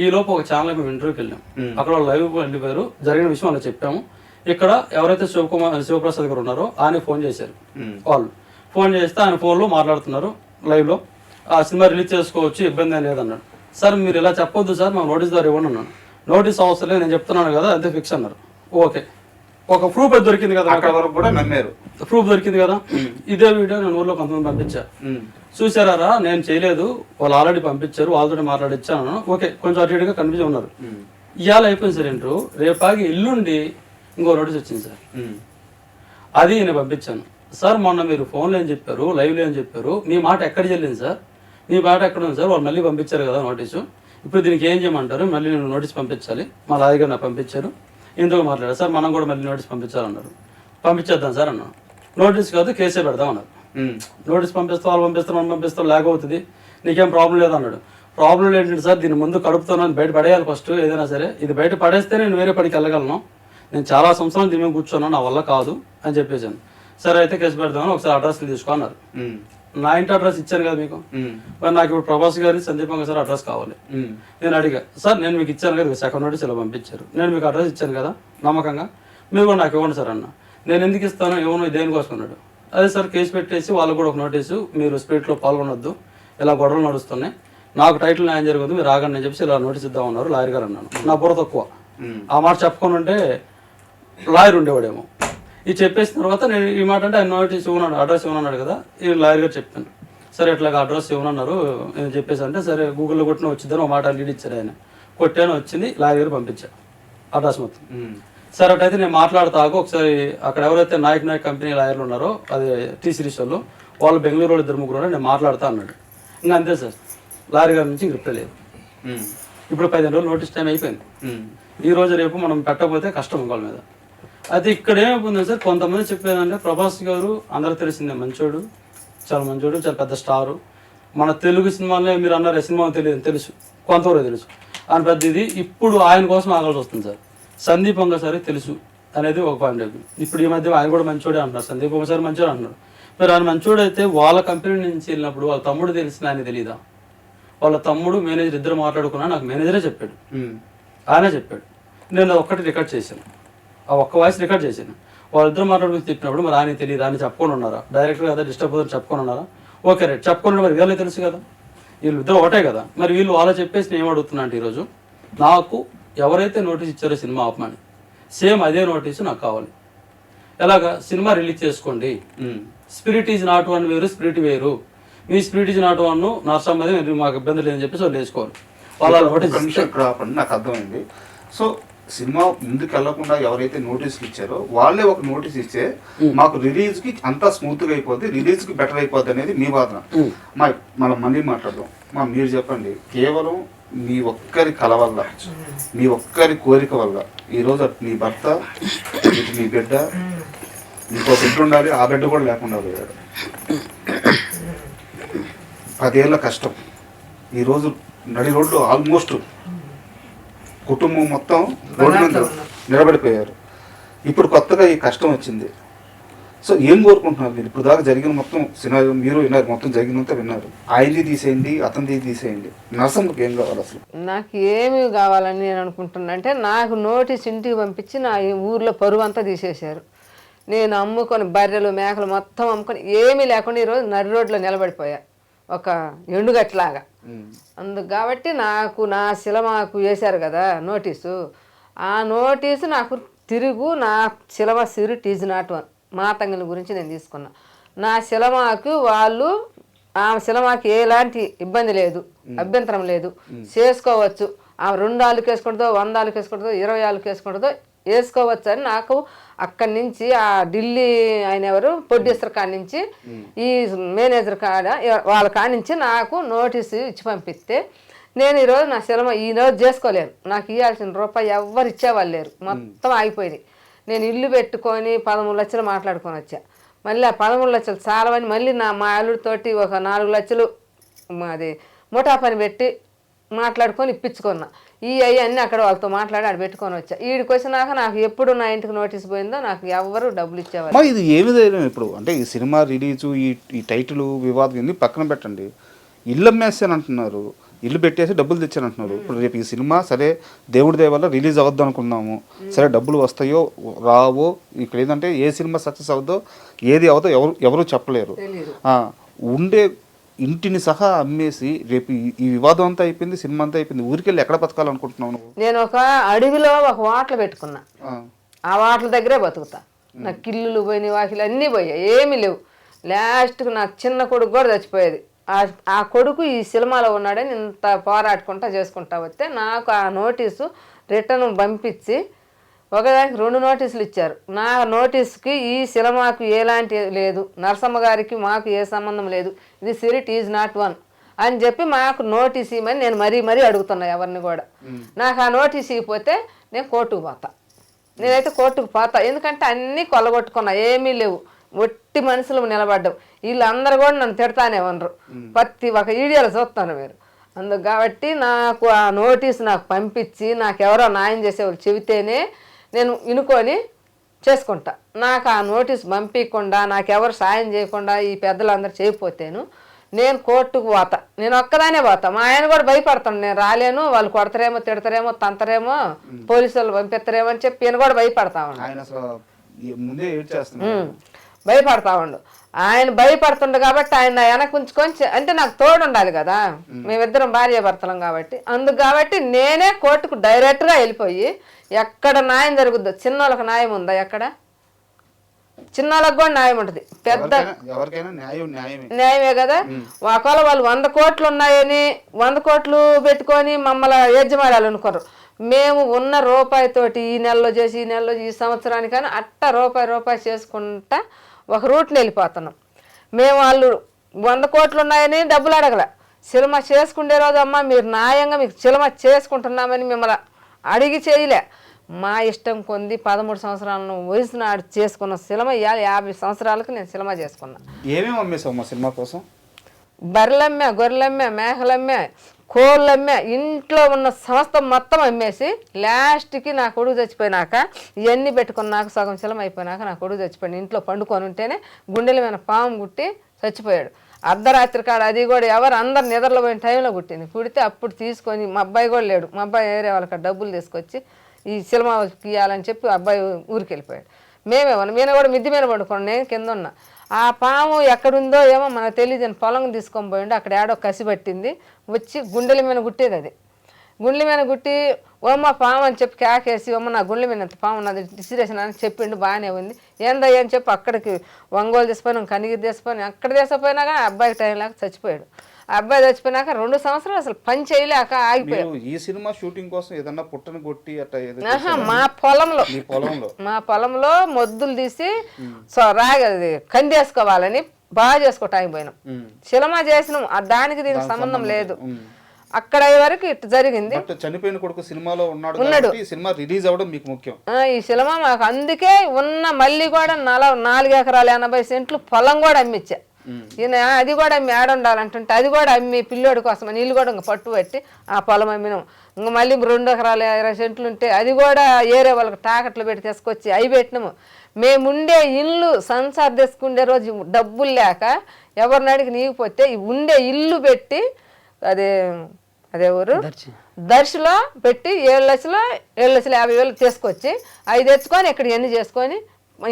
ఈ లోపు ఒక ఛానల్ మేము ఇంటర్వ్యూకి వెళ్ళాం. అక్కడ వాళ్ళు లైవ్ వెళ్ళిపోయారు. జరిగిన విషయం అలా చెప్పాము. ఇక్కడ ఎవరైతే శివప్రసాద్ గారు ఉన్నారో ఆయన ఫోన్ చేశారు. వాళ్ళు ఫోన్ చేస్తే ఆయన ఫోన్లో మాట్లాడుతున్నారు లైవ్లో. ఆ సినిమా రిలీజ్ చేసుకోవచ్చు, ఇబ్బంది ఏం లేదన్నాడు. సార్ మీరు ఇలా చెప్పొద్దు సార్, మాకు నోటీస్ ద్వారా ఇవ్వండి అన్నాను. నోటీస్ అవసరం లేదు, నేను చెప్తున్నాను కదా, అంతే ఫిక్స్ అన్నారు. ఓకే, ఒక ప్రూఫ్ అయితే దొరికింది కదా, అక్కడ వరకు కూడా నమ్మారు. ప్రూఫ్ దొరికింది కదా. ఇదే వీడియో నేను ఊర్లో కొంతమంది పంపించా. చూసారా, నేను చేయలేదు, వాళ్ళు ఆల్రెడీ పంపించారు, వాళ్ళతో మాట్లాడిచ్చాను. ఓకే, కొంచెం అటు ఇటుగా కన్ఫ్యూజ్ ఉన్నారు. ఇవాళ అయిపోయింది సార్ ఇంటర్వ్యూ. రేపాగి ఎల్లుండి ఇంకో నోటీస్ వచ్చింది సార్. అది నేను పంపించాను. సార్ మొన్న మీరు ఫోన్లో ఏం చెప్పారు, లైవ్లో ఏం చెప్పారు, మీ మాట ఎక్కడ చెల్లింది సార్, మీ మాట ఎక్కడ ఉంది సార్, వాళ్ళు మళ్ళీ పంపించారు కదా నోటీసు, ఇప్పుడు దీనికి ఏం చేయమంటారు, మళ్ళీ నేను నోటీస్ పంపించాలి, మా లాయర్ గారు నాకు పంపించారు, ఇందుకు మాట్లాడారు సార్, మనం కూడా మళ్ళీ నోటీస్ పంపించాలన్నారు. పంపించేద్దాం సార్ అన్నాను. నోటీస్ కాదు, కేసే పెడదాం అన్నారు. నోటీస్ పంపిస్తాం, వాళ్ళు పంపిస్తాం, మనం పంపిస్తాం, లాగ్ అవుతుంది, నీకేం ప్రాబ్లం లేదు అన్నాడు. ప్రాబ్లం ఏంటంటే సార్, దీని ముందు కడుపుతున్నాను, బయట పడేయాలి ఫస్ట్, ఏదైనా సరే ఇది బయట పడేస్తే నేను వేరే పనికి వెళ్ళగలను, నేను చాలా సంవత్సరాలు దీని మీద కూర్చున్నాను, నా వల్ల కాదు అని చెప్పేసాను. సరే అయితే కేసు పెడదామని ఒకసారి అడ్రస్ తీసుకో అన్నారు. నా ఇంటి అడ్రస్ ఇచ్చాను కదా మీకు, మరి నాకు ఇప్పుడు ప్రభాస్ గారి సందీపంగా సార్ అడ్రస్ కావాలి. నేను అడిగా, సార్ నేను మీకు ఇచ్చాను కదా, సెకండ్ నోటీస్ ఇలా పంపించారు, నేను మీకు అడ్రస్ ఇచ్చాను కదా నమ్మకంగా, మీరు కూడా నాకు ఇవ్వండి సార్ అన్న. నేను ఎందుకు ఇస్తాను, ఇవ్వను, దేనికోసం అన్నాడు. అదే సార్ కేసు పెట్టేసి వాళ్ళకు కూడా ఒక నోటీసు, మీరు స్పీడ్లో పాల్గొనొద్దు, ఇలా గొడవలు నడుస్తున్నాయి, నాకు టైటిల్ న్యాయం జరగదు, మీరు ఆగండి అని చెప్పేసి ఇలా నోటీస్ ఇద్దాం ఉన్నారు లాయర్ గారు అన్నాను. నా బుర్ర తక్కువ, ఆ మాట చెప్పుకొని ఉంటే లాయర్ ఉండేవాడేమో. ఇది చెప్పేసిన తర్వాత నేను ఈ మాట అంటే ఆయన నోటీస్ ఇవ్వన్నాడు, అడ్రస్ ఇవ్వనన్నాడు కదా, ఈ లాయర్ గారు చెప్పాను. సరే ఇట్లాగా అడ్రస్ ఇవ్వనన్నారు నేను చెప్పేసి అంటే, సరే గూగుల్లో కొట్టిన వచ్చిందని ఒక మాట లీడ్ ఇచ్చారు ఆయన. కొట్టాను, వచ్చింది, లాయర్ గారు పంపించా అడ్రస్ మొత్తం. సరే అటైతే నేను మాట్లాడతాకు ఒకసారి, అక్కడ ఎవరైతే నాయక్ కంపెనీ లాయర్లు ఉన్నారో, అది టీ సిరీస్ వాళ్ళు బెంగళూరు వాళ్ళు 2-3 నేను మాట్లాడతా అన్నాడు. ఇంకా అంతే సార్, లాయర్ గారి నుంచి రిప్లై లేదు. ఇప్పుడు 15 రోజులు నోటీస్ టైం అయిపోయింది. ఈ రోజు రేపు మనం పెట్టకపోతే కష్టం వాళ్ళ మీద. అయితే ఇక్కడ ఏమైపోతుంది సార్, కొంతమంది చెప్పేదంటే ప్రభాస్ గారు అందరూ తెలిసిందే, మంచోడు, చాలా మంచోడు, చాలా పెద్ద స్టారు, మన తెలుగు సినిమాలనే మీరు అన్నారు, సినిమా తెలియదు తెలుసు, కొంతవరకు తెలుసు అని పెద్ద ఇది. ఇప్పుడు ఆయన కోసం ఆగాల్సి వస్తుంది సార్. సందీప్ వంగ సార్ తెలుసు అనేది ఒక పాయింట్. ఇప్పుడు ఈ మధ్య ఆయన కూడా మంచోడే అంటున్నారు, సందీప్ వంగ సార్ మంచోడు అంటున్నారు. మరి ఆయన మంచోడు అయితే వాళ్ళ కంపెనీ నుంచి వెళ్ళినప్పుడు వాళ్ళ తమ్ముడు తెలిసిన ఆయన తెలియదా? వాళ్ళ తమ్ముడు మేనేజర్ ఇద్దరు మాట్లాడుకున్నా, నాకు మేనేజరే చెప్పాడు, ఆయనే చెప్పాడు. నేను ఒక్కటి రికార్డ్ చేశాను, ఆ ఒక్క వాయిస్ రికార్డ్ చేశాను. వాళ్ళిద్దరు మాట్లాడుకుని చెప్పినప్పుడు మరి ఆయన తెలియదు, ఆయన చెప్పుకొని ఉన్నారా, డైరెక్ట్గా కదా డిస్టర్బ్ అవుతుంది చెప్పుకొని ఉన్నారా? ఓకే రైట్, చెప్పుకొని మరి వీళ్ళే తెలుసు కదా, వీళ్ళు ఇద్దరు ఒకటే కదా. మరి వీళ్ళు వాళ్ళ చెప్పేసి నేను ఏమడుగుతున్నా అంటే, ఈరోజు నాకు ఎవరైతే నోటీస్ ఇచ్చారో సినిమా ఆపమని, సేమ్ అదే నోటీసు నాకు కావాలి. ఎలాగా, సినిమా రిలీజ్ చేసుకోండి, స్పిరిట్ ఈజ్ నాట్ వన్ వేరు, స్పిరిట్ వేరు, మీ స్పిరిట్ ఈజ్ నాట్ వన్ నష్టం మీద మీరు మాకు ఇబ్బంది లేదని చెప్పేసి వాళ్ళు వేసుకోవాలి. వాళ్ళ నోటీస్ నాకు అర్థమైంది. సో సినిమా ముందుకు వెళ్లకుండా ఎవరైతే నోటీసులు ఇచ్చారో వాళ్ళే ఒక నోటీస్ ఇచ్చే మాకు రిలీజ్ కి అంతా స్మూత్ గా అయిపోద్ది, రిలీజ్ కి బెటర్ అయిపోద్ది అనేది మీ వాదన. మనం మళ్ళీ మాట్లాడదాం. మీరు చెప్పండి, కేవలం మీ ఒక్కరి కల వల్ల, మీ ఒక్కరి కోరిక వల్ల ఈరోజు నీ భర్త, నీ బిడ్డ, ఇంకో బిడ్డ ఉండాలి, ఆ బిడ్డ కూడా లేకుండా పోయాడు. 10 ఏళ్ళ కష్టం, ఈరోజు నడి రోడ్లు ఆల్మోస్ట్ కుటుంబం మొత్తం రోడ్డు మీద నిలబడిపోయారు. ఇప్పుడు కొత్తగా ఈ కష్టం వచ్చింది. సో ఏం కోరుకుంటున్నారు మీరు? ఇప్పుడు దాకా జరిగిన మొత్తం సినిమా మీరు విన్నారు, మొత్తం జరిగినంత విన్నారు. ఆయనది తీసేయండి, అతనిది తీసేయండి, నరసింహకి ఏం కావాలి అసలు? నాకు ఏమి కావాలని నేను అనుకుంటున్నా అంటే, నాకు నోటీస్ ఇంటికి పంపించి నా ఊర్లో పరువు అంతా తీసేశారు. నేను అమ్ముకొని బర్రెలు మేకలు మొత్తం అమ్ముకొని ఏమీ లేకుండా ఈరోజు నడి రోడ్లో నిలబడిపోయా, ఒక ఎండుగట్లాగా. అందుకు కాబట్టి నాకు నా సినిమాకు వేశారు కదా నోటీసు, ఆ నోటీసు నాకు తిరుగు నా సినిమా సిరి టీజ్ నాట్ వన్ మా తంగిని గురించి నేను తీసుకున్నా. నా సినిమాకు వాళ్ళు ఆమె సినిమాకి ఎలాంటి ఇబ్బంది లేదు, అభ్యంతరం లేదు, చేసుకోవచ్చు. ఆమె 2 ఆళ్ళకి వేసుకుంటుందో 100 ఆళ్ళకి వేసుకుంటుందో 20 ఆళ్ళకి వేసుకుంటుందో వేసుకోవచ్చు అని నాకు అక్కడి నుంచి ఆ ఢిల్లీ ఆయన ఎవరు ప్రొడ్యూసర్ కాడి నుంచి ఈ మేనేజర్ కాడ వాళ్ళ కాడి నుంచి నాకు నోటీసు ఇచ్చి పంపిస్తే నేను ఈరోజు నా సినిమా ఈరోజు చేసుకోలేను. నాకు ఇవ్వాల్సిన రూపాయి ఎవ్వరు ఇచ్చేవాళ్ళు లేరు, మొత్తం ఆగిపోయింది. నేను ఇల్లు పెట్టుకొని 13 లక్షలు మాట్లాడుకొని వచ్చా. మళ్ళీ ఆ 13 లక్షలు చాలవని మళ్ళీ మా అల్లుడితోటి ఒక 4 లక్షలు అది ముఠా పని పెట్టి మాట్లాడుకొని ఇప్పించుకున్నా. అన్నీ అక్కడ వాళ్ళతో మాట్లాడి ఆడ పెట్టుకొని వచ్చా. ఈడికి వచ్చినాక నాకు ఎప్పుడు నా ఇంటికి నోటీస్ పోయిందో నాకు ఎవరు డబ్బులు ఇచ్చేవాళ్ళు. ఇది ఏమి ధైర్యం ఇప్పుడు అంటే ఈ సినిమా రిలీజు ఈ టైటిల్ వివాదం ఇన్ని పక్కన పెట్టండి, ఇల్లు అమ్మేస్తాను అంటున్నారు, ఇల్లు పెట్టేసి డబ్బులు తెచ్చాను అంటున్నారు. ఇప్పుడు రేపు ఈ సినిమా సరే దేవుడి దయ వల్ల రిలీజ్ అవ్వద్దు అనుకున్నాము, సరే డబ్బులు వస్తాయో రావో, ఇక్కడ ఏంటంటే ఏ సినిమా సక్సెస్ అవుద్దో ఏది అవుదో ఎవరు చెప్పలేరు. ఉండే ఇంటిని సహా అమ్మేసి రేపు ఈ వివాదం అంతా అయిపోయింది, సినిమా అంతా అయిపోయింది, ఊరికెళ్ళి ఎక్కడ బతకాలనుకుంటున్నావు నువ్వు? నేను ఒక అడవిలో ఒక వాటలు పెట్టుకున్నా, ఆ వాటల దగ్గరే బతుకుతా. నాకు కిల్లులు పోయినాయి, వాకిలు అన్నీ పోయాయి, ఏమీ లేవు. లాస్ట్కి నాకు చిన్న కొడుకు కూడా చచ్చిపోయేది. ఆ కొడుకు ఈ సినిమాలో ఉన్నాడని ఇంత పోరాడుకుంటా చేసుకుంటా వస్తే నాకు ఆ నోటీసు రిటర్న్ పంపించి ఒకదానికి 2 నోటీసులు ఇచ్చారు. నా నోటీస్కి ఈ సినిమాకు ఎలాంటి లేదు, నరసమ్మ గారికి మాకు ఏ సంబంధం లేదు, ఇది సిరి టీజ్ నాట్ వన్ అని చెప్పి మాకు నోటీస్ ఇవ్వమని నేను మరీ అడుగుతున్నా ఎవరిని కూడా. నాకు ఆ నోటీస్ ఇవ్వకపోతే నేను కోర్టుకు పోతా. నేనైతే కోర్టుకు పోతా, ఎందుకంటే అన్నీ కొల్లగొట్టుకున్నా, ఏమీ లేవు, ఒట్టి మనుషులు నిలబడ్డాం. వీళ్ళందరూ కూడా నన్ను తిడతానే ఉండరు, ప్రతి ఒక వీడియోలో చూస్తాను మీరు. అందుకు కాబట్టి నాకు ఆ నోటీస్ నాకు పంపించి నాకు ఎవరో న్యాయం చేసేవాళ్ళు చెబితేనే నేను వినుకొని చేసుకుంటా. నాకు ఆ నోటీస్ పంపించకుండా నాకెవరు సాయం చేయకుండా ఈ పెద్దలందరూ చేయకపోతేను నేను కోర్టుకు పోతా. నేను ఒక్కదానే పోతా. మా ఆయన కూడా భయపడతాను, నేను రాలేను, వాళ్ళు కొడతారేమో, తిడతారేమో, తంతరేమో, పోలీసు వాళ్ళు పంపిస్తారేమో అని చెప్పి నేను కూడా భయపడతా భయపడతా ఉండు. ఆయన భయపడుతుండు కాబట్టి ఆయన నా వెనక ఉంచుకొని అంటే నాకు తోడు ఉండాలి కదా, మేమిద్దరం భార్య భర్తలం కాబట్టి. అందుకు కాబట్టి నేనే కోర్టుకు డైరెక్ట్గా వెళ్ళిపోయి ఎక్కడ న్యాయం జరుగుద్దో, చిన్నోళ్ళకి న్యాయం ఉందా, ఎక్కడ చిన్నోళ్ళకి కూడా న్యాయం ఉంటుంది, పెద్ద న్యాయమే కదా. ఒకవేళ వాళ్ళు 100 కోట్లు ఉన్నాయని 100 కోట్లు పెట్టుకొని మమ్మల్ని యజమాడాలనుకోరు. మేము ఉన్న రూపాయితోటి ఈ నెలలో చేసి ఈ సంవత్సరానికైనా అట్ట రూపాయి చేసుకుంటా ఒక రూట్ని వెళ్ళిపోతున్నాం. మేము వాళ్ళు 100 కోట్లు ఉన్నాయని డబ్బులు అడగల. సినిమా చేసుకునే రోజు అమ్మ మీరు న్యాయంగా మీకు సినిమా చేసుకుంటున్నామని మిమ్మల్ని అడిగి చేయలే. మా ఇష్టం కొంది 13 సంవత్సరాలను వయసు నాడు చేసుకున్న సినిమా ఇవాళ 50 సంవత్సరాలకు నేను సినిమా చేసుకున్నా. ఏమేమి అమ్మేసావు మా సినిమా కోసం? బర్రెలమ్మే, గొర్రెలమ్మే, మేకలమ్మే, కోళ్ళమ్మే, ఇంట్లో ఉన్న సంస్థ మొత్తం అమ్మేసి లాస్ట్కి నా కొడుకు చచ్చిపోయినాక ఇవన్నీ పెట్టుకున్నాక సగం సిలం అయిపోయినాక నా కొడుకు చచ్చిపోయాడు. ఇంట్లో పండుకొని ఉంటేనే గుండెల మీద పాము గుట్టి చచ్చిపోయాడు. అర్ధరాత్రి కాడ అది కూడా అందరు నిద్రలో పోయిన టైంలో కుట్టింది. కుడితే అప్పుడు తీసుకొని మా అబ్బాయి కూడా లేడు, మా అబ్బాయి వేరే వాళ్ళకి డబ్బులు తీసుకొచ్చి ఈ సినిమా ఇవ్వాలని చెప్పి అబ్బాయి ఊరికి వెళ్ళిపోయాడు. నేను కూడా మిద్ది మీద పడుకోండి, నేను కింద ఉన్నా. ఆ పాము ఎక్కడుందో ఏమో మనకు తెలియదు, పొలం తీసుకొని పోయిండు, అక్కడ ఏడో కసి పట్టింది, వచ్చి గుండెల మీద గుట్టేది. అది గుండెల మీద గుట్టి ఓమ్మ పాము అని చెప్పి కేకేసి ఓమ్మ నా గుండెల మీద పాము నాది డిసిరేషన్ అని చెప్పిండు, బాగానే ఉంది. ఏందయ్యా అని చెప్పి అక్కడికి ఒంగోలు తీసుకుపోయినాం, కనిగిరి తీసుకుపోయినా, అక్కడ తీసుకుపోయినాక అబ్బాయికి టైం లేక చచ్చిపోయాడు. ఆ అబ్బాయి చచ్చిపోయినాక 2 సంవత్సరాలు అసలు పని చేయలేక ఆగిపోయాడు. ఈ సినిమా షూటింగ్ కోసం ఏదన్నా పుట్టను కొట్టి మా పొలంలో మొద్దులు తీసి రాగది కందేసుకోవాలని బాగా చేసుకోవటానికి పోయినాం. సినిమా చేసినాం, దానికి దీనికి సంబంధం లేదు. అక్కడ వరకు ఇట్లా జరిగింది. చనిపోయిన కొడుకు సినిమాలో ఉన్నాడు, సినిమా రిలీజ్ అవ్వడం మీకు ముఖ్యం. ఈ సినిమా మాకు అందుకే ఉన్న మళ్ళీ కూడా 4 ఎకరాల 80 సెంట్లు పొలం కూడా అమ్మిచ్చా. ఈయన అది కూడా అమ్మి ఆడుండాలంటుంటే అది కూడా అమ్మి పిల్లోడి కోసం నీళ్ళు కూడా ఇంకా పట్టుబట్టి ఆ పొలం అమ్మినాం. ఇంకా మళ్ళీ 2 ఎకరాల 20 సెంట్లు ఉంటే అది కూడా ఏరే వాళ్ళకి తాకట్లు పెట్టి తీసుకొచ్చి అవి పెట్టినాము. మేముండే ఇల్లు సంసార్ తీసుకుండే రోజు డబ్బులు లేక ఎవరిని అడిగి నీగిపోతే ఉండే ఇల్లు పెట్టి అదే ఊరు దర్శిలో పెట్టి 7,50,000 తీసుకొచ్చి అవి తెచ్చుకొని ఇక్కడ ఎన్ని చేసుకొని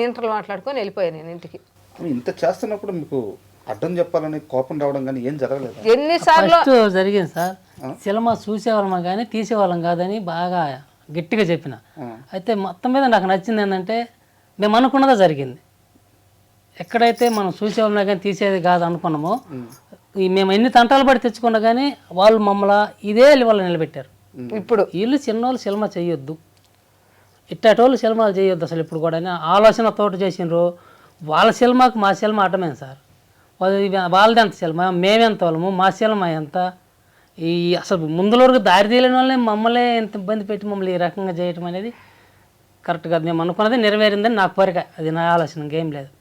ఇంటర్లో మాట్లాడుకొని వెళ్ళిపోయాను నేను ఇంటికి. ఇంత చేస్తున్నప్పుడు మీకు అడ్డం చెప్పాలని కోపం రావడం కానీ ఏం జరగలేదు? ఎన్నిసార్లు జరిగింది సార్. సినిమా చూసేవాళ్ళం కానీ తీసేవాళ్ళం కాదని బాగా గట్టిగా చెప్పిన. అయితే మొత్తం మీద నాకు నచ్చింది ఏంటంటే మేము అనుకున్నదే జరిగింది. ఎక్కడైతే మనం చూసేవాళ్ళ కానీ తీసేది కాదు అనుకున్నామో, మేము ఎన్ని తంటాలు పడి తెచ్చుకున్నా కానీ వాళ్ళు మమ్మల్ని ఇదే లెవెల్లో నిలబెట్టారు. ఇప్పుడు వీళ్ళు చిన్నోళ్ళు సినిమా చేయొద్దు, ఇట్టేటోళ్ళు సినిమాలు చేయొద్దు అసలు ఇప్పుడు కూడా ఆలోచన తోట చేసినారు. వాళ్ళ సినిమాకు మా సినిమా ఆటమేంది సార్, వాళ్ళది ఎంత సినిమా, మేమెంత వాళ్ళము, మా సినిమా ఎంత. ఈ అసలు ముందులో దారి తీయలేని వాళ్ళని మమ్మల్ని ఎంత ఇబ్బంది పెట్టి మమ్మల్ని ఈ రకంగా చేయటం అనేది కరెక్ట్ కాదు. మేము అనుకున్నది నెరవేరిందని నాకు కోరిక, అది నా ఆలోచన, ఇంకేం లేదు.